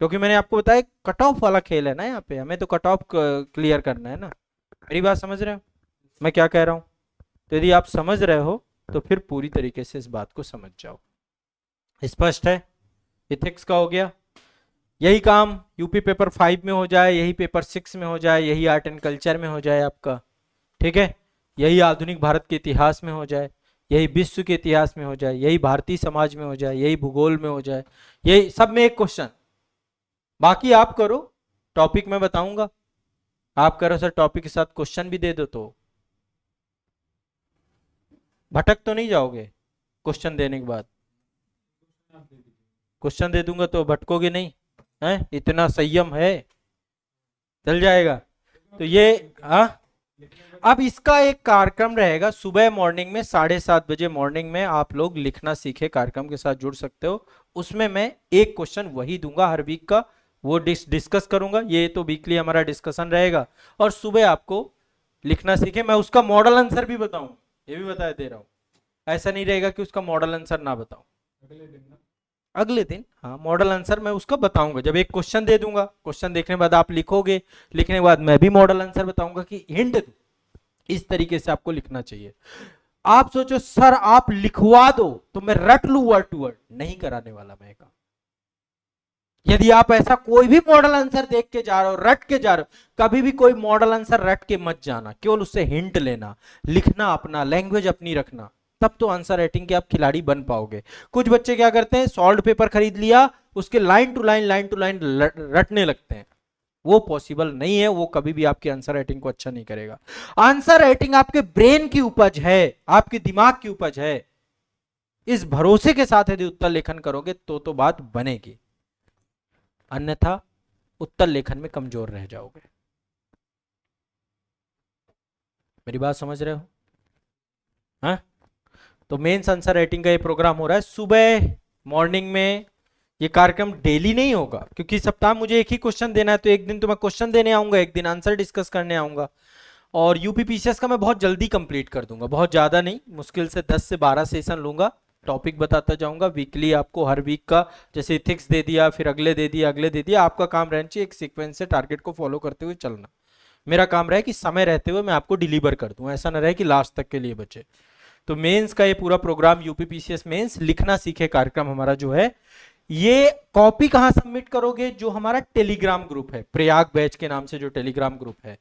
क्योंकि मैंने आपको बताया कट ऑफ वाला खेल है ना यहाँ पे, हमें तो कट ऑफ क्लियर करना है ना। मेरी बात समझ रहे हो मैं क्या कह रहा हूं? तो यदि आप समझ रहे हो तो फिर पूरी तरीके से इस बात को समझ जाओ। स्पष्ट है? इथिक्स का हो गया। यही काम यूपी पेपर 5 में हो जाए, यही पेपर 6 में हो जाए, यही आर्ट एंड कल्चर में हो जाए आपका, ठीक है, यही आधुनिक भारत के इतिहास में हो जाए, यही विश्व के इतिहास में हो जाए, यही भारतीय समाज में हो जाए, यही भूगोल में हो जाए, यही सब में एक क्वेश्चन। बाकी आप करो, टॉपिक मैं बताऊंगा, आप करो सर टॉपिक के साथ क्वेश्चन भी दे दो तो भटक तो नहीं जाओगे क्वेश्चन देने के बाद? क्वेश्चन दे दूंगा तो भटकोगे नहीं है? इतना संयम है, चल जाएगा। तो ये अब इसका एक कार्यक्रम रहेगा सुबह मॉर्निंग में 7:30 बजे मॉर्निंग में आप लोग लिखना सीखे कार्यक्रम के साथ जुड़ सकते हो। उसमें मैं एक क्वेश्चन वही दूंगा हर वीक का, वो डिस्कस करूंगा। ये तो वीकली हमारा डिस्कशन रहेगा और सुबह आपको लिखना सीखे, मैं उसका मॉडल आंसर भी बताऊंगा, ये भी बता दे रहा हूं। ऐसा नहीं रहेगा कि उसका मॉडल आंसर ना बताऊं। अगले दिन हाँ मॉडल आंसर मैं उसका बताऊंगा। जब एक क्वेश्चन दे दूंगा, क्वेश्चन देखने के बाद आप लिखोगे, लिखने के बाद मैं भी मॉडल आंसर बताऊंगा कि हिंट दूं इस तरीके से आपको लिखना चाहिए। आप सोचो सर आप लिखवा दो तो मैं रट लू वर्ड टू वर्ड, नहीं कराने वाला मैं काम। यदि आप ऐसा कोई भी मॉडल आंसर देख के जा रहे हो, रट के जा रहे हो, कभी भी कोई मॉडल आंसर रट के मत जाना, केवल उससे हिंट लेना, लिखना अपना, लैंग्वेज अपनी रखना, तब तो आंसर राइटिंग के आप खिलाड़ी बन पाओगे। कुछ बच्चे क्या करते हैं, सॉल्ड पेपर खरीद लिया, उसके लाइन टू लाइन रटने लगते हैं, वो पॉसिबल नहीं है, वो कभी भी आपकी आंसर राइटिंग को अच्छा नहीं करेगा। आंसर राइटिंग आपके ब्रेन की उपज है, आपके दिमाग की उपज है। इस भरोसे के साथ यदि उत्तर लेखन करोगे तो बात बनेगी, अन्यथा उत्तर लेखन में कमजोर रह जाओगे। मेरी बात समझ रहे हो? हाँ, तो मेंस आंसर राइटिंग का ये प्रोग्राम हो रहा है सुबह मॉर्निंग में। ये कार्यक्रम डेली नहीं होगा क्योंकि सप्ताह मुझे एक ही क्वेश्चन देना है, तो एक दिन तो मैं क्वेश्चन देने आऊंगा, एक दिन आंसर डिस्कस करने आऊंगा। और यूपीपीसीएस का मैं बहुत जल्दी कंप्लीट कर दूंगा, बहुत ज्यादा नहीं, मुश्किल से 10 से 12 सेशन लूंगा, टॉपिक बताता जाऊंगा वीकली आपको। हर वीक का जैसे इथिक्स दे दिया, फिर अगले दे दिया, अगले दे दिया, आपका काम रहना चाहिए एक सीक्वेंस से टारगेट को फॉलो करते हुए चलना। मेरा काम रहे कि समय रहते हुए मैं आपको डिलीवर कर दूं, ऐसा ना रहे कि लास्ट तक के लिए बचे। तो मेंस का ये पूरा प्रोग्राम यूपीपीसीएस मेंस लिखना सीखे कार्यक्रम हमारा जो है, ये कॉपी कहां सबमिट करोगे? जो हमारा टेलीग्राम ग्रुप है, प्रयाग बैच के नाम से जो टेलीग्राम ग्रुप है,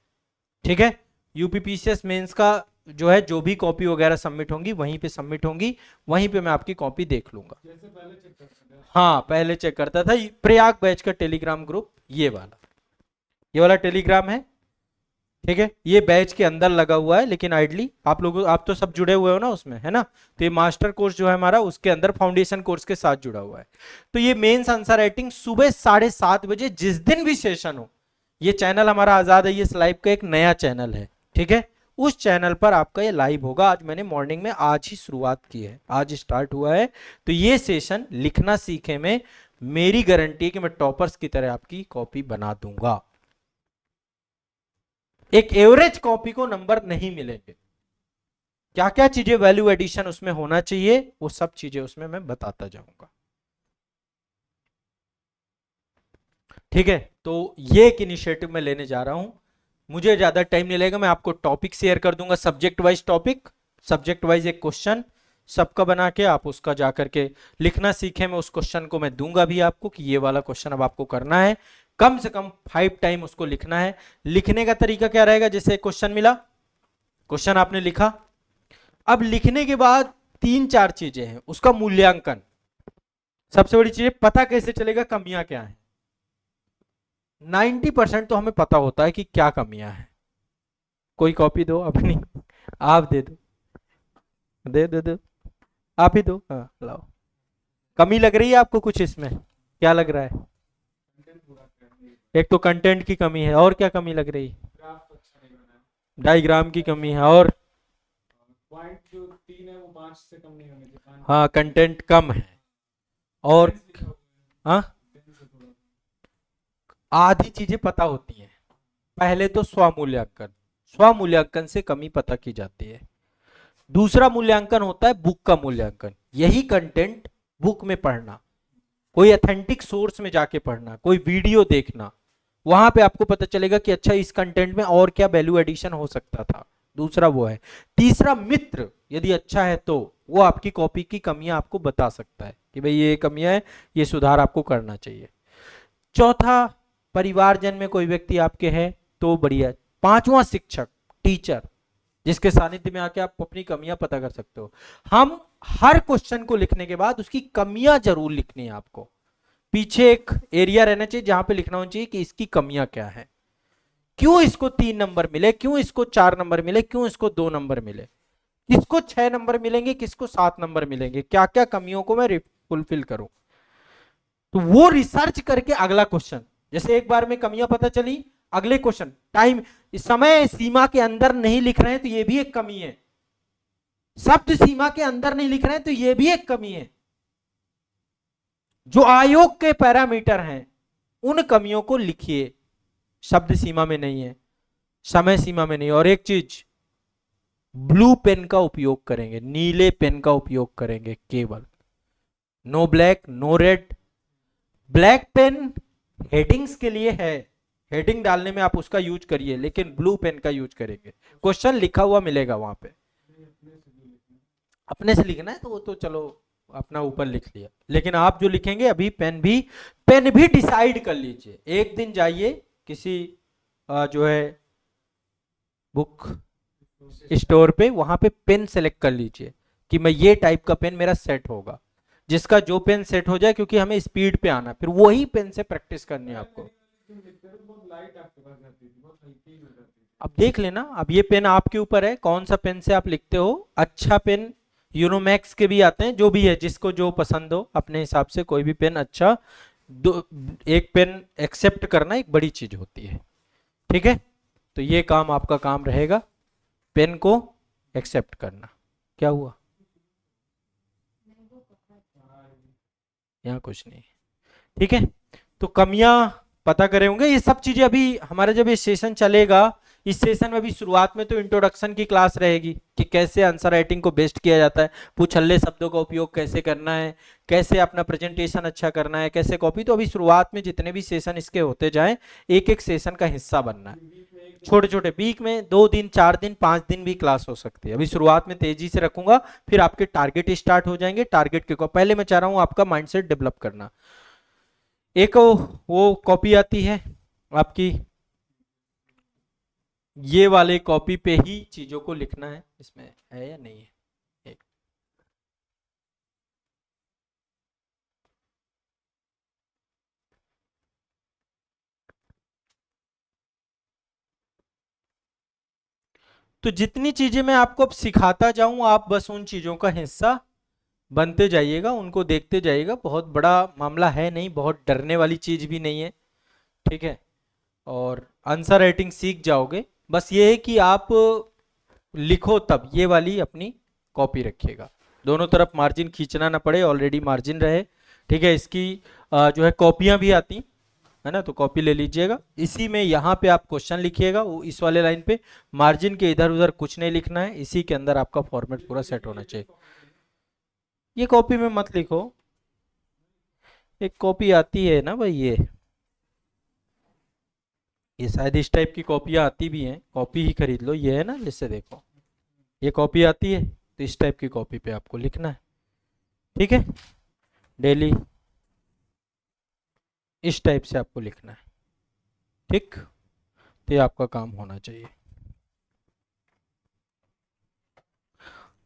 ठीक है। यूपीपीसीएस मेंस का जो है, जो भी कॉपी वगैरह सबमिट होंगी वहीं पे सबमिट होंगी, वहीं पे मैं आपकी कॉपी देख लूंगा। जैसे पहले चेक करता था। हाँ पहले चेक करता था। प्रयाग बैच का टेलीग्राम ग्रुप ये वाला टेलीग्राम है, ठीक है। ये बैच के अंदर लगा हुआ है, लेकिन आइडली आप तो सब जुड़े हुए हो ना उसमें, है ना। तो ये मास्टर कोर्स जो है हमारा, उसके अंदर फाउंडेशन कोर्स के साथ जुड़ा हुआ है। तो ये मेंस आंसर राइटिंग सुबह 7:30 बजे जिस दिन भी सेशन हो, ये चैनल हमारा आजाद है, ये लाइव का एक नया चैनल है, ठीक है। उस चैनल पर आपका ये लाइव होगा। आज मैंने मॉर्निंग में आज ही शुरुआत की है, आज स्टार्ट हुआ है। तो ये सेशन लिखना सीखे में मेरी गारंटी है कि मैं टॉपर्स की तरह आपकी कॉपी बना दूंगा। एक एवरेज कॉपी को नंबर नहीं मिलेंगे। क्या क्या चीजें वैल्यू एडिशन उसमें होना चाहिए, वो सब चीजें उसमें मैं बताता जाऊंगा, ठीक है। तो ये एक इनिशिएटिव मैं लेने जा रहा हूं, मुझे ज्यादा टाइम नहीं लगेगा। मैं आपको टॉपिक शेयर कर दूंगा, subject wise topic, subject wise एक क्वेश्चन सबका बना के आप उसका जाकर के लिखना सीखे। मैं उस क्वेश्चन को मैं दूंगा भी आपको कि ये वाला क्वेश्चन अब आपको करना है, कम से कम 5 टाइम उसको लिखना है। लिखने का तरीका क्या रहेगा? जैसे क्वेश्चन मिला, क्वेश्चन आपने लिखा, अब लिखने के बाद 3-4 चीजें हैं, उसका मूल्यांकन। सबसे बड़ी चीज पता कैसे चलेगा कमियां क्या है? 90% तो हमें पता होता है कि क्या कमियां हैं। कोई कॉपी दो अपनी, आप दे दो, दे दो, आप ही दो, हाँ लाओ। कमी लग रही है आपको कुछ इसमें? क्या लग रहा है? एक तो कंटेंट की कमी है, और क्या कमी लग रही? डायग्राम की कमी है, और पॉइंट जो 3 है वो 5 से कम नहीं होने चाहिए। हाँ कंटेंट कम है, और हाँ आधी चीजें पता होती हैं। पहले तो स्वमूल्यांकन, स्वमूल्यांकन से कमी पता की जाती है। दूसरा मूल्यांकन होता है बुक का मूल्यांकन, यही कंटेंट बुक में पढ़ना, कोई अथेंटिक सोर्स में जाके पढ़ना, कोई वीडियो देखना, वहां पे आपको पता चलेगा कि अच्छा इस कंटेंट में और क्या वैल्यू एडिशन हो सकता था। दूसरा वो है। तीसरा मित्र यदि अच्छा है तो वो आपकी कॉपी की कमियां आपको बता सकता है कि भाई ये कमियां है, ये सुधार आपको करना चाहिए। चौथा, परिवारजन में कोई व्यक्ति आपके है तो बढ़िया। पांचवा, शिक्षक, टीचर, जिसके सानिध्य में आके आप अपनी कमियां पता कर सकते हो। हम हर क्वेश्चन को लिखने के बाद उसकी कमियां जरूर लिखनी है आपको। पीछे एक एरिया रहना चाहिए जहां पे लिखना होना चाहिए कि इसकी कमियां क्या है, क्यों इसको 3 नंबर मिले, क्यों इसको 4 नंबर मिले, क्यों इसको 2 नंबर मिले, किसको 6 नंबर मिलेंगे, किसको 7 नंबर मिलेंगे, क्या क्या कमियों को मैं फुलफिल करूं। तो वो रिसर्च करके अगला क्वेश्चन, जैसे एक बार में कमियां पता चली, अगले क्वेश्चन टाइम समय सीमा के अंदर नहीं लिख रहे हैं तो ये भी एक कमी है, शब्द सीमा के अंदर नहीं लिख रहे हैं तो ये भी एक कमी है। जो आयोग के पैरामीटर हैं उन कमियों को लिखिए, शब्द सीमा में नहीं है, समय सीमा में नहीं। और एक चीज, ब्लू पेन का उपयोग करेंगे, नीले पेन का उपयोग करेंगे केवल, no black no red. Black pen headings के लिए है, हेडिंग डालने में आप उसका यूज करिए, लेकिन ब्लू पेन का यूज करेंगे, क्वेश्चन लिखा हुआ मिलेगा वहां पे। अपने से लिखना है तो वो तो चलो अपना ऊपर लिख लिया, लेकिन आप जो लिखेंगे अभी पेन भी डिसाइड कर लीजिए। एक दिन जाइए किसी जो है बुक स्टोर पे, वहां पे पेन सेलेक्ट कर लीजिए कि मैं ये टाइप का पेन मेरा सेट होगा, जिसका जो पेन सेट हो जाए, क्योंकि हमें स्पीड पे आना, फिर वही पेन से प्रैक्टिस करनी है आपको। अब देख लेना, अब ये पेन आपके ऊपर है, कौन सा पेन से आप लिखते हो। अच्छा पेन यूनोमैक्स के भी आते हैं, जो भी है जिसको जो पसंद हो अपने हिसाब से कोई भी पेन अच्छा। एक पेन एक्सेप्ट करना एक बड़ी चीज होती है, ठीक है। तो ये काम आपका काम रहेगा, पेन को एक्सेप्ट करना। क्या हुआ, यहाँ कुछ नहीं, ठीक है। तो कमियां पता करे होंगे, ये सब चीजें अभी हमारा जब ये सेशन चलेगा, इस सेशन में अभी शुरुआत में तो इंट्रोडक्शन की क्लास रहेगी कि कैसे आंसर राइटिंग को बेस्ट किया जाता है, पूछल्ले शब्दों का उपयोग कैसे करना है, कैसे अपना प्रेजेंटेशन अच्छा करना है, कैसे कॉपी। तो अभी शुरुआत में जितने भी सेशन इसके होते जाएं, एक एक सेशन का हिस्सा बनना है। छोटे छोटे वीक में 2 दिन 4 दिन 5 दिन भी क्लास हो सकती है। अभी शुरुआत में तेजी से रखूंगा, फिर आपके टारगेट स्टार्ट हो जाएंगे। टारगेट के पहले मैं चाह रहा हूं आपका माइंडसेट डेवलप करना। एक वो कॉपी आती है आपकी, ये वाले कॉपी पे ही चीजों को लिखना है, इसमें है या नहीं है। एक तो जितनी चीजें मैं आपको अब सिखाता जाऊं, आप बस उन चीजों का हिस्सा बनते जाइएगा, उनको देखते जाइएगा। बहुत बड़ा मामला है नहीं, बहुत डरने वाली चीज भी नहीं है, ठीक है। और आंसर राइटिंग सीख जाओगे, बस ये है कि आप लिखो तब ये वाली अपनी कॉपी रखिएगा, दोनों तरफ मार्जिन खींचना ना पड़े, ऑलरेडी मार्जिन रहे, ठीक है। इसकी जो है कॉपियां भी आती है ना, तो कॉपी ले लीजिएगा। इसी में यहाँ पे आप क्वेश्चन लिखिएगा, वो इस वाले लाइन पे, मार्जिन के इधर उधर कुछ नहीं लिखना है, इसी के अंदर आपका फॉर्मेट पूरा सेट होना चाहिए। ये कॉपी में मत लिखो, एक कॉपी आती है ना भाई, ये शायद इस टाइप की कॉपियां आती भी हैं, कॉपी ही खरीद लो। ये है ना, जिससे देखो ये कॉपी आती है, तो इस टाइप की कॉपी पे आपको लिखना है, ठीक है। डेली इस टाइप से आपको लिखना है, ठीक। तो ये आपका काम होना चाहिए।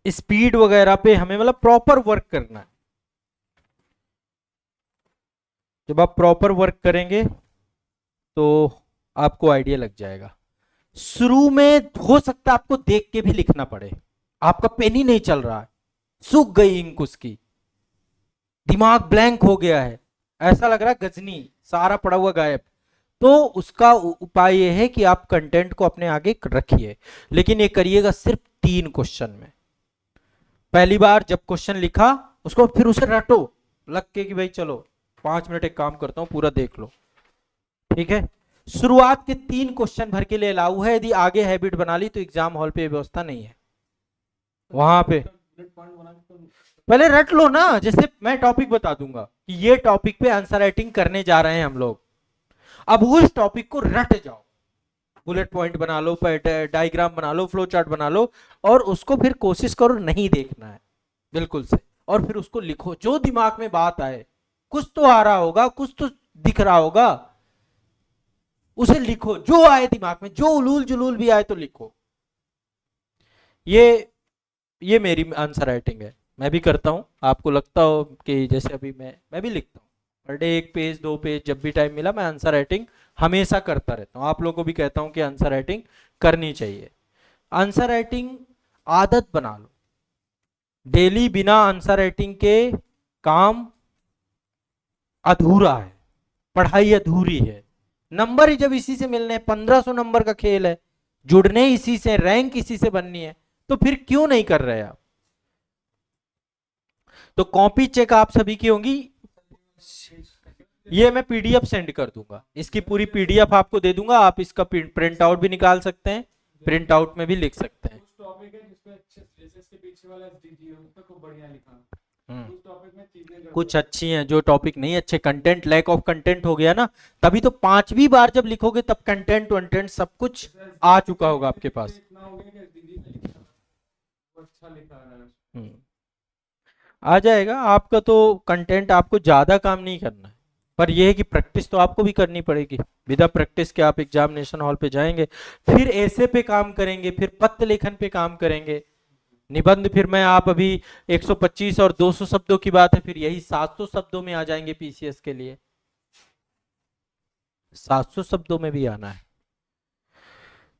स्पीड वगैरह पे हमें मतलब प्रॉपर वर्क करना है। जब आप प्रॉपर वर्क करेंगे तो आपको आइडिया लग जाएगा। शुरू में हो सकता है आपको देख के भी लिखना पड़े, आपका पेन ही नहीं चल रहा है, सूख गई इंक उसकी, दिमाग ब्लैंक हो गया है, ऐसा लग रहा है गजनी सारा पड़ा हुआ गायब। तो उसका उपाय यह है कि आप कंटेंट को अपने आगे रखिए, लेकिन ये करिएगा सिर्फ 3 क्वेश्चन में। पहली बार जब क्वेश्चन लिखा, उसको फिर उसे रटो लग के कि भाई चलो 5 मिनट एक काम करता हूं, पूरा देख लो, ठीक है। शुरुआत के 3 क्वेश्चन भर के लिए अलाउ है, यदि आगे हैबिट बना ली तो एग्जाम हॉल पे व्यवस्था नहीं है। वहां पे पहले रट लो ना, जैसे मैं टॉपिक बता दूंगा कि ये टॉपिक पे आंसर राइटिंग करने जा रहे हैं हम लोग, अब उस टॉपिक को रट जाओ, बुलेट पॉइंट बना लो, डायग्राम बना लो, फ्लो चार्ट बना लो, और उसको फिर कोशिश करो नहीं देखना है बिल्कुल से, और फिर उसको लिखो। जो दिमाग में बात आए, कुछ तो आ रहा होगा, कुछ तो दिख रहा होगा, उसे लिखो, जो आए दिमाग में, जो उलूल जुलूल भी आए तो लिखो। ये मेरी आंसर राइटिंग है, मैं भी करता हूं। आपको लगता हो कि जैसे अभी मैं भी लिखता हूं पर डे 1 पेज 2 पेज, जब भी टाइम मिला मैं आंसर राइटिंग हमेशा करता रहता हूं। आप लोगों को भी कहता हूं कि आंसर राइटिंग करनी चाहिए। आंसर राइटिंग आदत बना लो, डेली बिना आंसर राइटिंग के काम अधूरा है, पढ़ाई अधूरी है। नंबर ही जब इसी से मिलने हैं, 1500 नंबर का खेल है, जुड़ने इसी से, रैंक इसी से बननी है, तो फिर क्यों नहीं कर रहे आप? तो कॉपी चेक आप सभी की होंगी, ये मैं पीडीएफ सेंड कर दूंगा, इसकी पूरी पीडीएफ आपको दे दूंगा, आप इसका प्रिंट आउट भी निकाल सकते हैं, प्रिंट आउट में भी लिख सकते हैं। कुछ अच्छी हैं, जो टॉपिक नहीं अच्छे, कंटेंट, लैक ऑफ कंटेंट हो गया ना, तभी तो 5वीं बार जब लिखोगे तब कंटेंट वंटेंट सब कुछ आ चुका होगा आपके पास। आ जाएगा आपका तो कंटेंट, आपको ज्यादा काम नहीं करना है, पर यह है कि प्रैक्टिस तो आपको भी करनी पड़ेगी। विदा प्रैक्टिस के आप एग्जामिनेशन हॉल पे जाएंगे, फिर ऐसे पे काम करेंगे, फिर पत्र लेखन पे काम करेंगे, निबंध, फिर मैं आप अभी 125 और 200 शब्दों की बात है, फिर यही 700 शब्दों में आ जाएंगे पीसीएस के लिए, 700 शब्दों में भी आना है।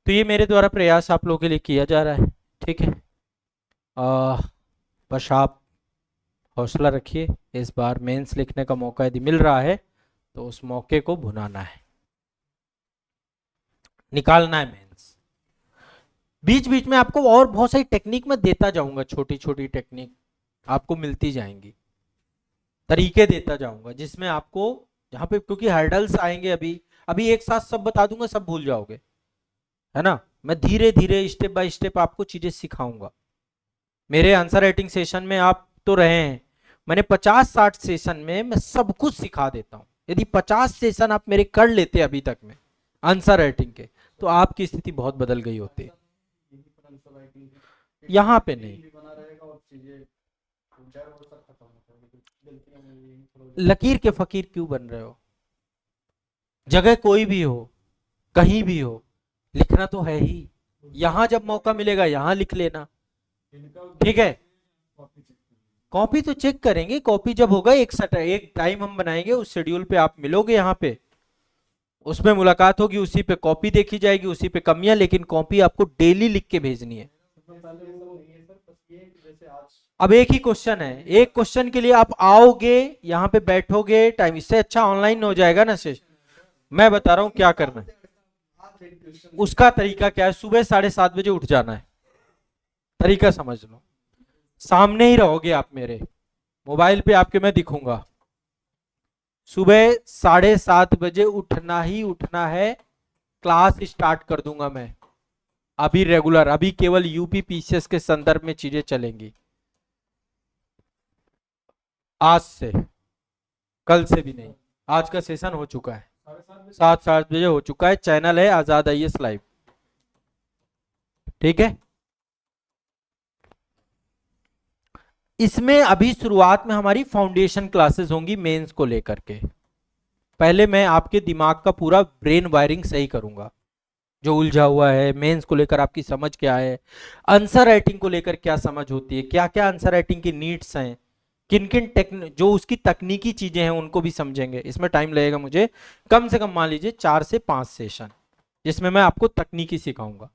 तो ये मेरे द्वारा प्रयास आप लोगों के लिए किया जा रहा है, ठीक है। बस आप हौसला रखिए, इस बार मेंस लिखने का मौका यदि मिल रहा है तो उस मौके को भुनाना है, निकालना है मेंस। बीच बीच में आपको और बहुत सारी टेक्निक मैं देता जाऊंगा, छोटी छोटी टेक्निक आपको मिलती जाएंगी, तरीके देता जाऊंगा, जिसमें आपको जहां पे, क्योंकि हर्डल्स आएंगे, अभी अभी एक साथ सब बता दूंगा सब भूल जाओगे, है ना। मैं धीरे धीरे स्टेप बाय स्टेप आपको चीजें सिखाऊंगा। मेरे आंसर राइटिंग सेशन में आप तो रहे हैं, मैंने 50-60 सेशन में मैं सब कुछ सिखा देता हूं। यदि 50 सेशन आप मेरे कर लेते अभी तक में आंसर राइटिंग के, तो आपकी स्थिति बहुत बदल गई होती। यहाँ पे नहीं, लकीर के फकीर क्यों बन रहे हो? जगह कोई भी हो, कहीं भी हो, लिखना तो है ही। यहां जब मौका मिलेगा यहां लिख लेना, ठीक है। कॉपी तो चेक करेंगे, कॉपी जब होगा एक टाइम हम बनाएंगे, उस शेड्यूल पे आप मिलोगे यहाँ पे, उसमें मुलाकात होगी, उसी पे कॉपी देखी जाएगी, उसी पे कमियां, लेकिन कॉपी आपको डेली लिख के भेजनी है। अब एक ही क्वेश्चन है, एक क्वेश्चन के लिए आप आओगे, यहाँ पे बैठोगे, टाइम, इससे अच्छा ऑनलाइन हो जाएगा ना शेष। मैं बता रहा हूँ क्या करना है, उसका तरीका क्या है, सुबह 7:30 बजे उठ जाना है, तरीका समझ लो। सामने ही रहोगे आप मेरे, मोबाइल पे आपके मैं दिखूंगा, सुबह 7:30 बजे उठना ही उठना है, क्लास स्टार्ट कर दूंगा मैं, अभी रेगुलर, अभी केवल यूपी पीसीएस के संदर्भ में चीजें चलेंगी, आज से, कल से भी नहीं। आज का सेशन हो चुका है, 7:30 बजे हो चुका है, चैनल है आजाद आईएएस लाइव, ठीक है। इसमें अभी शुरुआत में हमारी फाउंडेशन क्लासेस होंगी मेंस को लेकर के। पहले मैं आपके दिमाग का पूरा ब्रेन वायरिंग सही करूंगा, जो उलझा हुआ है मेंस को लेकर, आपकी समझ क्या है, आंसर राइटिंग को लेकर क्या समझ होती है, क्या क्या आंसर राइटिंग की नीड्स हैं, किन किन जो उसकी तकनीकी चीजें हैं उनको भी समझेंगे। इसमें टाइम लगेगा मुझे, कम से कम मान लीजिए 4 से 5 सेशन, जिसमें मैं आपको तकनीकी सिखाऊंगा।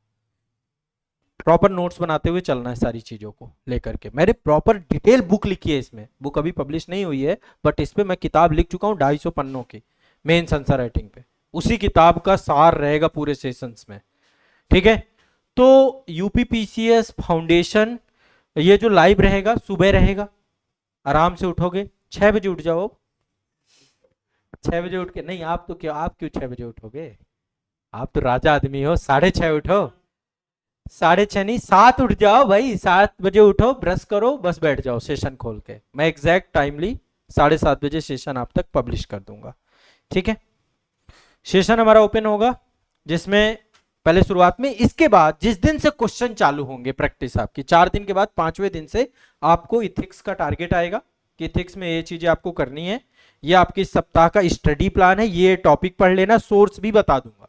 प्रॉपर नोट्स बनाते हुए चलना है सारी चीजों को लेकर के। मैंने प्रॉपर डिटेल बुक लिखी है, इसमें बुक अभी पब्लिश नहीं हुई है, बट इस पे मैं किताब लिख चुका हूँ 250 पन्नों की, मेंस आंसर राइटिंग पे, उसी किताब का सार रहेगा पूरे सेशंस में, ठीक है। तो यूपीपीसीएस फाउंडेशन ये जो लाइव रहेगा, सुबह रहेगा, आराम से उठोगे, 6 बजे उठ जाओ। 6 बजे उठ के नहीं, आप तो क्या, आप क्यों 6 बजे उठोगे, आप तो राजा आदमी हो, 6:30 उठो, 6:30 नहीं, 7 उठ जाओ भाई, 7 बजे उठो, ब्रश करो, बस बैठ जाओ सेशन खोल के, मैं एग्जैक्ट टाइमली 7:30 बजे सेशन आप तक पब्लिश कर दूंगा, ठीक है। सेशन हमारा ओपन होगा, जिसमें पहले शुरुआत में, इसके बाद जिस दिन से क्वेश्चन चालू होंगे प्रैक्टिस आपकी, 4 दिन के बाद 5वें दिन से आपको इथिक्स का टारगेट आएगा कि इथिक्स में ये चीजें आपको करनी है, ये आपके सप्ताह का स्टडी प्लान है, ये टॉपिक पढ़ लेना, सोर्स भी बता दूंगा,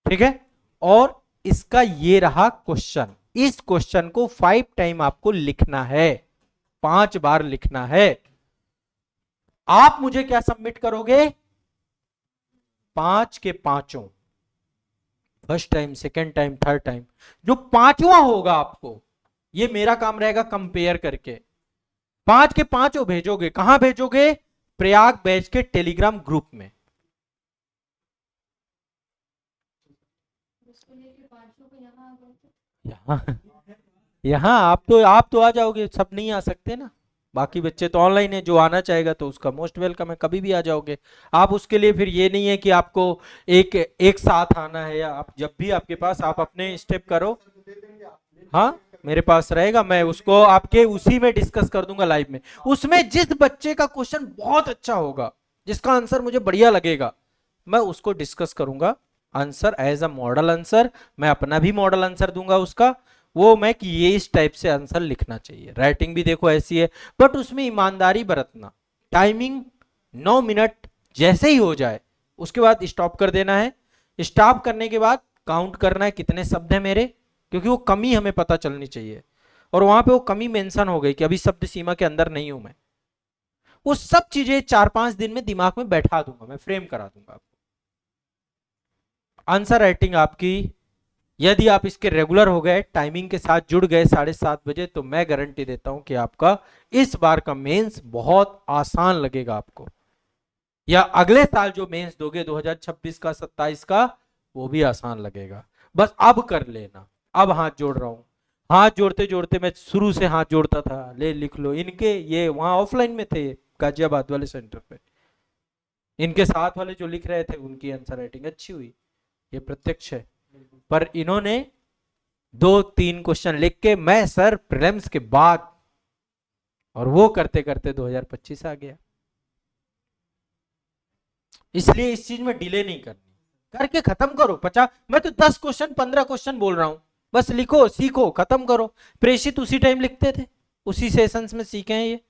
ठीक है। और इसका ये रहा क्वेश्चन, इस क्वेश्चन को 5 टाइम आपको लिखना है, 5 बार लिखना है। आप मुझे क्या सबमिट करोगे, 5 के पांचों, first time, second time, third time, जो 5वां होगा आपको, ये मेरा काम रहेगा कंपेयर करके। 5 के 5 भेजोगे, कहां भेजोगे? प्रयाग बैच के टेलीग्राम ग्रुप में। यहाँ यहाँ आप तो आ जाओगे, सब नहीं आ सकते ना, बाकी बच्चे तो ऑनलाइन है, जो आना चाहेगा तो उसका मोस्ट वेलकम है, कभी भी आ जाओगे आप। उसके लिए फिर ये नहीं है कि आपको एक एक साथ आना है, या आप जब भी आपके पास, आप अपने स्टेप करो। हाँ, मेरे पास रहेगा, मैं उसको आपके उसी में डिस्कस कर दूंगा लाइव में। उसमें जिस बच्चे का क्वेश्चन बहुत अच्छा होगा, जिसका आंसर मुझे बढ़िया लगेगा, मैं उसको डिस्कस करूंगा answer as a model answer. मैं अपना भी मॉडल आंसर दूंगा उसका, वो मैं कि ये इस टाइप से आंसर लिखना चाहिए। राइटिंग भी देखो ऐसी है, बट उसमें ईमानदारी बरतना। टाइमिंग 9 मिनट जैसे ही हो जाए उसके बाद स्टॉप कर देना है। स्टॉप करने के बाद काउंट करना है कितने शब्द है मेरे, क्योंकि वो कमी हमें पता चलनी चाहिए। और वहां पे वो कमी मेंशन हो गई कि अभी शब्द सीमा के अंदर नहीं हूं मैं। वो सब चीजें 4-5 दिन में दिमाग में बैठा दूंगा, मैं फ्रेम करा दूंगा। आंसर राइटिंग आपकी, यदि आप इसके रेगुलर हो गए, टाइमिंग के साथ जुड़ गए 7:30 बजे, तो मैं गारंटी देता हूं कि आपका इस बार का मेंस बहुत आसान लगेगा आपको। या अगले साल जो मेंस दोगे 2026 का 27 का, वो भी आसान लगेगा। बस अब कर लेना। अब हाथ जोड़ रहा हूं, हाथ जोड़ते जोड़ते मैं शुरू से हाथ जोड़ता था, ले लिख लो इनके, ये वहां ऑफलाइन में थे गाजियाबाद वाले सेंटर पे, इनके साथ वाले जो लिख रहे थे उनकी आंसर राइटिंग अच्छी हुई, ये प्रत्यक्ष है। पर इन्होंने 2-3 क्वेश्चन लिख के, मैं सर प्रीलिम्स के बाद, और वो करते करते 2025 आ गया। इसलिए इस चीज में डिले नहीं करनी, करके खत्म करो। 50, मैं तो 10 क्वेश्चन 15 क्वेश्चन बोल रहा हूं, बस लिखो, सीखो, खत्म करो। प्रेषित उसी टाइम लिखते थे, उसी सेशंस में सीखे हैं ये,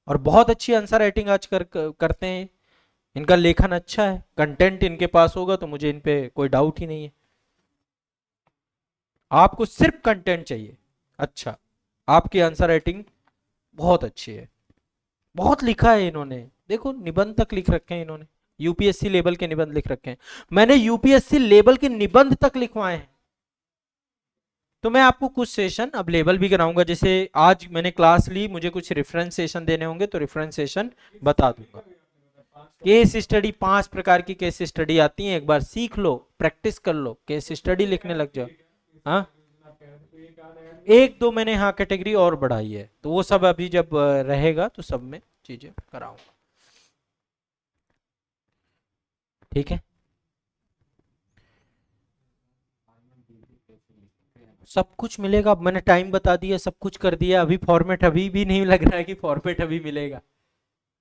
और बहुत अच्छी आंसर राइटिंग आज करते हैं। इनका लेखन अच्छा है, कंटेंट इनके पास होगा तो मुझे इन पे कोई डाउट ही नहीं है। आपको सिर्फ कंटेंट चाहिए अच्छा। आपकी आंसर राइटिंग बहुत अच्छी है, बहुत लिखा है इन्होंने, देखो निबंध तक लिख रखे हैं इन्होंने, यूपीएससी लेवल के निबंध लिख रखे हैं। मैंने यूपीएससी लेवल के निबंध तक लिखवाए हैं। तो मैं आपको कुछ सेशन अब लेवल भी कराऊंगा, जैसे आज मैंने क्लास ली, मुझे कुछ रेफरेंस सेशन देने होंगे तो रेफरेंस सेशन बता दूंगा। केस स्टडी, 5 प्रकार की केस स्टडी आती है, एक बार सीख लो, प्रैक्टिस कर लो, केस स्टडी लिखने लग जाओ। हाँ, 1-2 मैंने हाँ कैटेगरी और बढ़ाई है, तो वो सब अभी जब रहेगा तो सब में चीजें कराऊंगा। ठीक है, सब कुछ मिलेगा। अब मैंने टाइम बता दिया, सब कुछ कर दिया, अभी फॉर्मेट अभी भी नहीं लग रहा है कि फॉर्मेट अभी मिलेगा।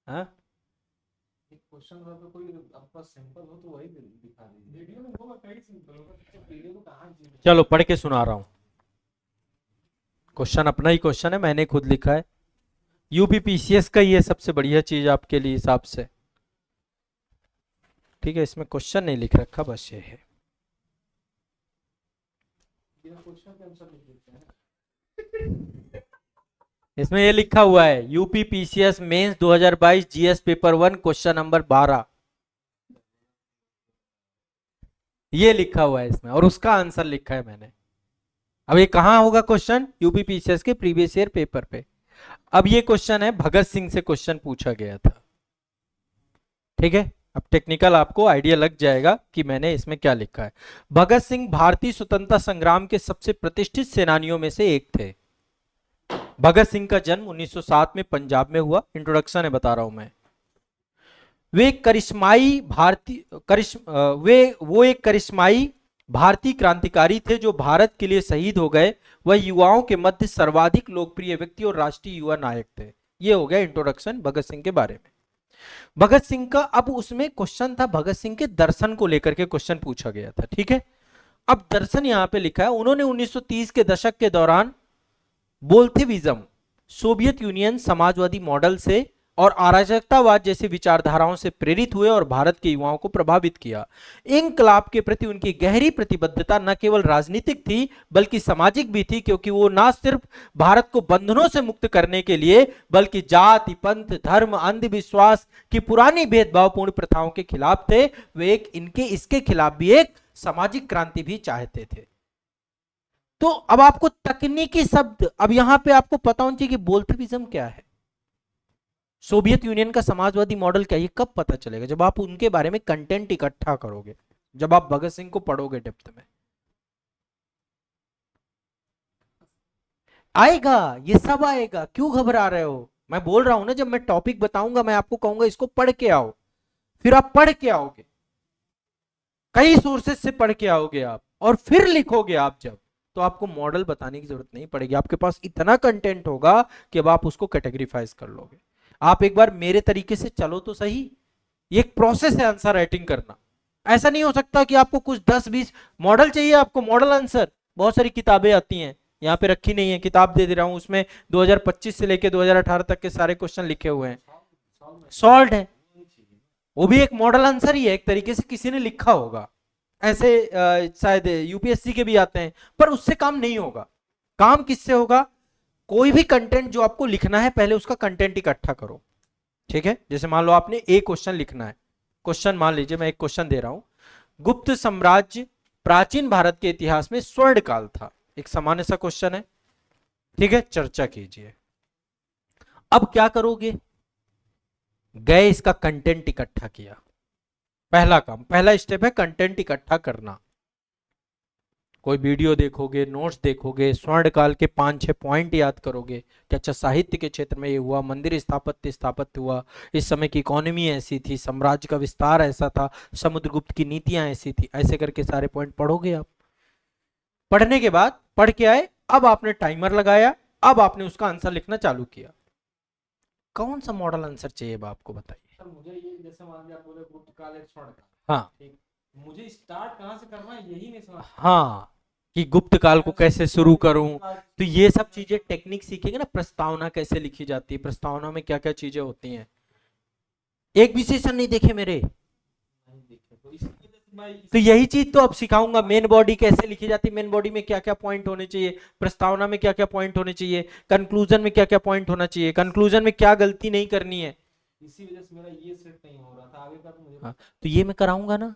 हाँ, क्वेश्चन अगर कोई आपका सैंपल हो तो वही दिखा दीजिए, वीडियो में होगा कई सिंपल होगा, वीडियो को कहां। चलो पढ़ के सुना रहा हूं। क्वेश्चन अपना ही क्वेश्चन है, मैंने खुद लिखा है, यूपीपीसीएस का ही है सबसे बढ़िया चीज आपके लिए हिसाब से। ठीक है, इसमें क्वेश्चन नहीं लिख रखा, बस ये है। इसमें ये लिखा हुआ है UPPCS mains 2022 GS paper 1 question number 12, ये लिखा हुआ है इसमें, और उसका आंसर लिखा है मैंने। अब ये कहां होगा क्वेश्चन? यूपीपीसीएस के प्रीवियस ईयर पेपर पे। अब ये क्वेश्चन है, भगत सिंह से क्वेश्चन पूछा गया था। ठीक है, अब टेक्निकल आपको आइडिया लग जाएगा कि मैंने इसमें क्या लिखा है। भगत सिंह भारतीय स्वतंत्रता संग्राम के सबसे प्रतिष्ठित सेनानियों में से एक थे। भगत सिंह का जन्म 1907 में पंजाब में हुआ। इंट्रोडक्शन है, बता रहा हूं मैं। वे करिश्माई भारतीय वो एक करिश्माई भारतीय क्रांतिकारी थे जो भारत के लिए शहीद हो गए। वह युवाओं के मध्य सर्वाधिक लोकप्रिय व्यक्ति और राष्ट्रीय युवा नायक थे। ये हो गया इंट्रोडक्शन भगत सिंह के बारे में। भगत सिंह का, अब उसमें क्वेश्चन था भगत सिंह के दर्शन को लेकर के क्वेश्चन पूछा गया था। ठीक है, अब दर्शन यहां पे लिखा है, उन्होंने 1930 के दशक के दौरान Bolshevism, Soviet union Samajwadi model से और अराजकतावाद जैसे विचारधाराओं से प्रेरित हुए और भारत के युवाओं को प्रभावित किया। इंकलाब के प्रति उनकी गहरी प्रतिबद्धता न केवल राजनीतिक थी बल्कि सामाजिक भी थी, क्योंकि वो न सिर्फ भारत को बंधनों से मुक्त करने के लिए बल्कि जाति, पंथ, धर्म, अंधविश्वास की पुरानी भेदभावपूर्ण प्रथाओं के खिलाफ थे। वे इसके खिलाफ भी एक सामाजिक क्रांति भी चाहते थे। तो अब आपको तकनीकी शब्द, अब यहां पे आपको पता होना चाहिए कि बोल्शेविज्म क्या है, सोवियत यूनियन का समाजवादी मॉडल क्या है। ये कब पता चलेगा? जब आप उनके बारे में कंटेंट इकट्ठा करोगे, जब आप भगत सिंह को पढ़ोगे डेप्थ में। आएगा, ये सब आएगा, क्यों घबरा रहे हो? मैं बोल रहा हूं ना, जब मैं टॉपिक बताऊंगा मैं आपको कहूंगा इसको पढ़ के आओ, फिर आप पढ़ के आओगे, कई सोर्सेस से पढ़ के आओगे आप, और फिर लिखोगे आप जब, तो आपको मॉडल बताने की जरूरत नहीं पड़ेगी, आपके पास इतना कंटेंट होगा कि अब आप उसको कैटेगरीफाइज कर लोगे। आप एक बार मेरे तरीके से चलो तो सही। ये एक प्रोसेस है आंसर राइटिंग करना। ऐसा नहीं हो सकता कि आपको कुछ 10-20 मॉडल चाहिए, आपको मॉडल आंसर, बहुत सारी किताबें आती हैं, यहाँ पे रखी नहीं है, किताब दे दे रहा हूं, उसमें 2025 से लेके 2018 तक के सारे क्वेश्चन लिखे हुए हैं, सॉल्व है। वो भी एक मॉडल आंसर ही है, एक तरीके से किसी ने लिखा होगा। ऐसे शायद यूपीएससी के भी आते हैं, पर उससे काम नहीं होगा। काम किससे होगा? कोई भी कंटेंट जो आपको लिखना है, पहले उसका कंटेंट इकट्ठा करो। ठीक है, जैसे मान लो आपने एक क्वेश्चन लिखना है, क्वेश्चन मान लीजिए मैं एक क्वेश्चन दे रहा हूं, गुप्त साम्राज्य प्राचीन भारत के इतिहास में स्वर्ण काल था, एक सामान्य सा क्वेश्चन है। ठीक है, चर्चा कीजिए। अब क्या करोगे? गए इसका कंटेंट इकट्ठा किया, पहला काम, पहला स्टेप है कंटेंट इकट्ठा करना। कोई वीडियो देखोगे, नोट्स देखोगे, स्वर्ण काल के 5-6 पॉइंट याद करोगे कि अच्छा साहित्य के क्षेत्र में ये हुआ, मंदिर स्थापत्य हुआ, इस समय की इकोनॉमी ऐसी थी, साम्राज्य का विस्तार ऐसा था, समुद्रगुप्त की नीतियां ऐसी थी, ऐसे करके सारे पॉइंट पढ़ोगे आप। पढ़ने के बाद, पढ़ के आए, अब आपने टाइमर लगाया, अब आपने उसका आंसर लिखना चालू किया। कौन सा मॉडल आंसर चाहिए अब आपको बताइए? सर मुझे ये जैसे मान लिया आप बोले गुप्त काल एक स्वर्ण काल, हाँ ठीक, मुझे स्टार्ट कहाँ से करना है यही नहीं समझ। हाँ, कि गुप्त काल को कैसे शुरू करूं, तो ये सब चीजें टेक्निक सीखेंगे ना। प्रस्तावना कैसे लिखी जाती है, प्रस्तावना में क्या क्या चीजें होती हैं, एक भी सेशन नहीं देखे मेरे, नहीं देखे, तो इसकी वजह से मैं तो यही चीज तो अब सिखाऊंगा। मेन बॉडी कैसे लिखी जाती है, मेन बॉडी में क्या क्या पॉइंट होने चाहिए, प्रस्तावना में क्या क्या पॉइंट होने चाहिए, कंक्लूजन में क्या क्या पॉइंट होना चाहिए, कंक्लूजन में क्या गलती नहीं करनी है। इसी वजह से मेरा ये सेट नहीं हो रहा था, आगे का तो मुझे हाँ, तो ये मैं कराऊंगा ना,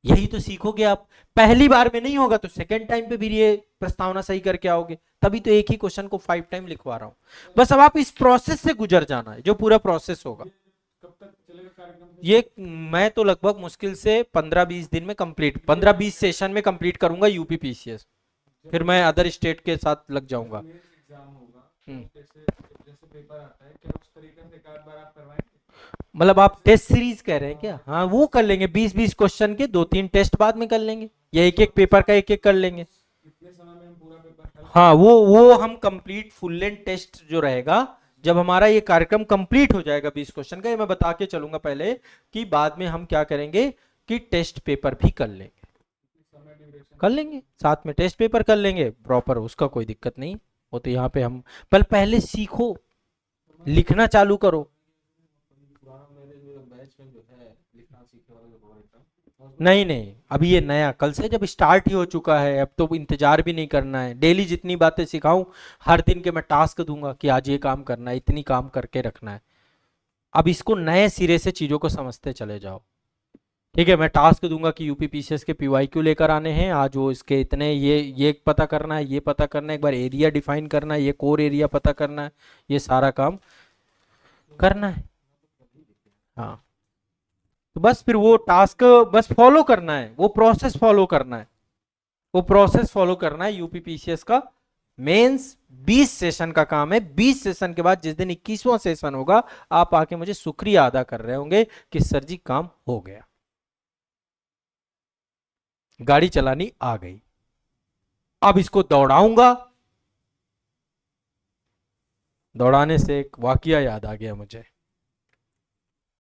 यही तो सीखोगे आप। पहली बार में नहीं होगा तो सेकेंड टाइम पे भी ये प्रस्तावना सही करके आओगे, तभी तो एक ही क्वेश्चन को 5 टाइम लिखवा रहा हूं। बस अब आप इस प्रोसेस से गुजर जाना है, जो पूरा प्रोसेस होगा। कब तक चलेगा कार्यक्रम? ये मैं तो लगभग मुश्किल से 15-20 दिन में कंप्लीट, 15-20 सेशन में कंप्लीट करूंगा यूपी पीसीएस, फिर मैं अदर स्टेट के साथ लग जाऊंगा। एग्जाम होगा हम्म। जैसे जैसे पेपर आता है, क्या उस तरीके से एक आध बार आप करवाएंगे? मतलब आप टेस्ट सीरीज कह रहे हैं क्या? हाँ, वो कर लेंगे, 20-20 क्वेश्चन के 2-3 टेस्ट बाद में कर लेंगे, या एक एक पेपर का एक एक कर लेंगे। कितने समय में हम पूरा पेपर कर हाँ, वो हम कंप्लीट फुल लेंथ टेस्ट जो रहेगा, जब हमारा ये कार्यक्रम कंप्लीट हो जाएगा 20 क्वेश्चन का, ये मैं बता के चलूंगा पहले कि बाद में हम क्या करेंगे कि टेस्ट पेपर भी कर लेंगे, समय ड्यूरेशन? कर लेंगे साथ में, टेस्ट पेपर कर लेंगे प्रॉपर, उसका कोई दिक्कत नहीं। वो तो यहाँ पे हम पहले सीखो, लिखना चालू करो। पुराना मेरे जो बैच में जो है लिखना सीखे वाले लोग नहीं नहीं, अभी ये नया, कल से जब स्टार्ट ही हो चुका है, अब तो इंतजार भी नहीं करना है। डेली जितनी बातें सिखाऊं, हर दिन के मैं टास्क दूंगा कि आज ये काम करना है, इतनी काम करके रखना है। अब इसको नए सिरे से चीजों को समझते चले जाओ। ठीक है, मैं टास्क दूंगा कि यूपी पीसीएस के पीवाईक्यू लेकर आने हैं आज, वो इसके इतने, ये पता करना है, ये पता करना है, एक बार एरिया डिफाइन करना है, ये कोर एरिया पता करना है, ये सारा काम करना है। हाँ, तो बस फिर वो टास्क बस फॉलो करना है, वो प्रोसेस फॉलो करना है, वो प्रोसेस फॉलो करना है। यूपी पीसीएस का मेंस 20 सेशन का काम है। 20 सेशन के बाद जिस दिन 21वां सेशन होगा, आप आके मुझे शुक्रिया अदा कर रहे होंगे कि सर जी काम हो गया, गाड़ी चलानी आ गई। अब इसको दौड़ाऊंगा। दौड़ाने से एक वाकया याद आ गया मुझे।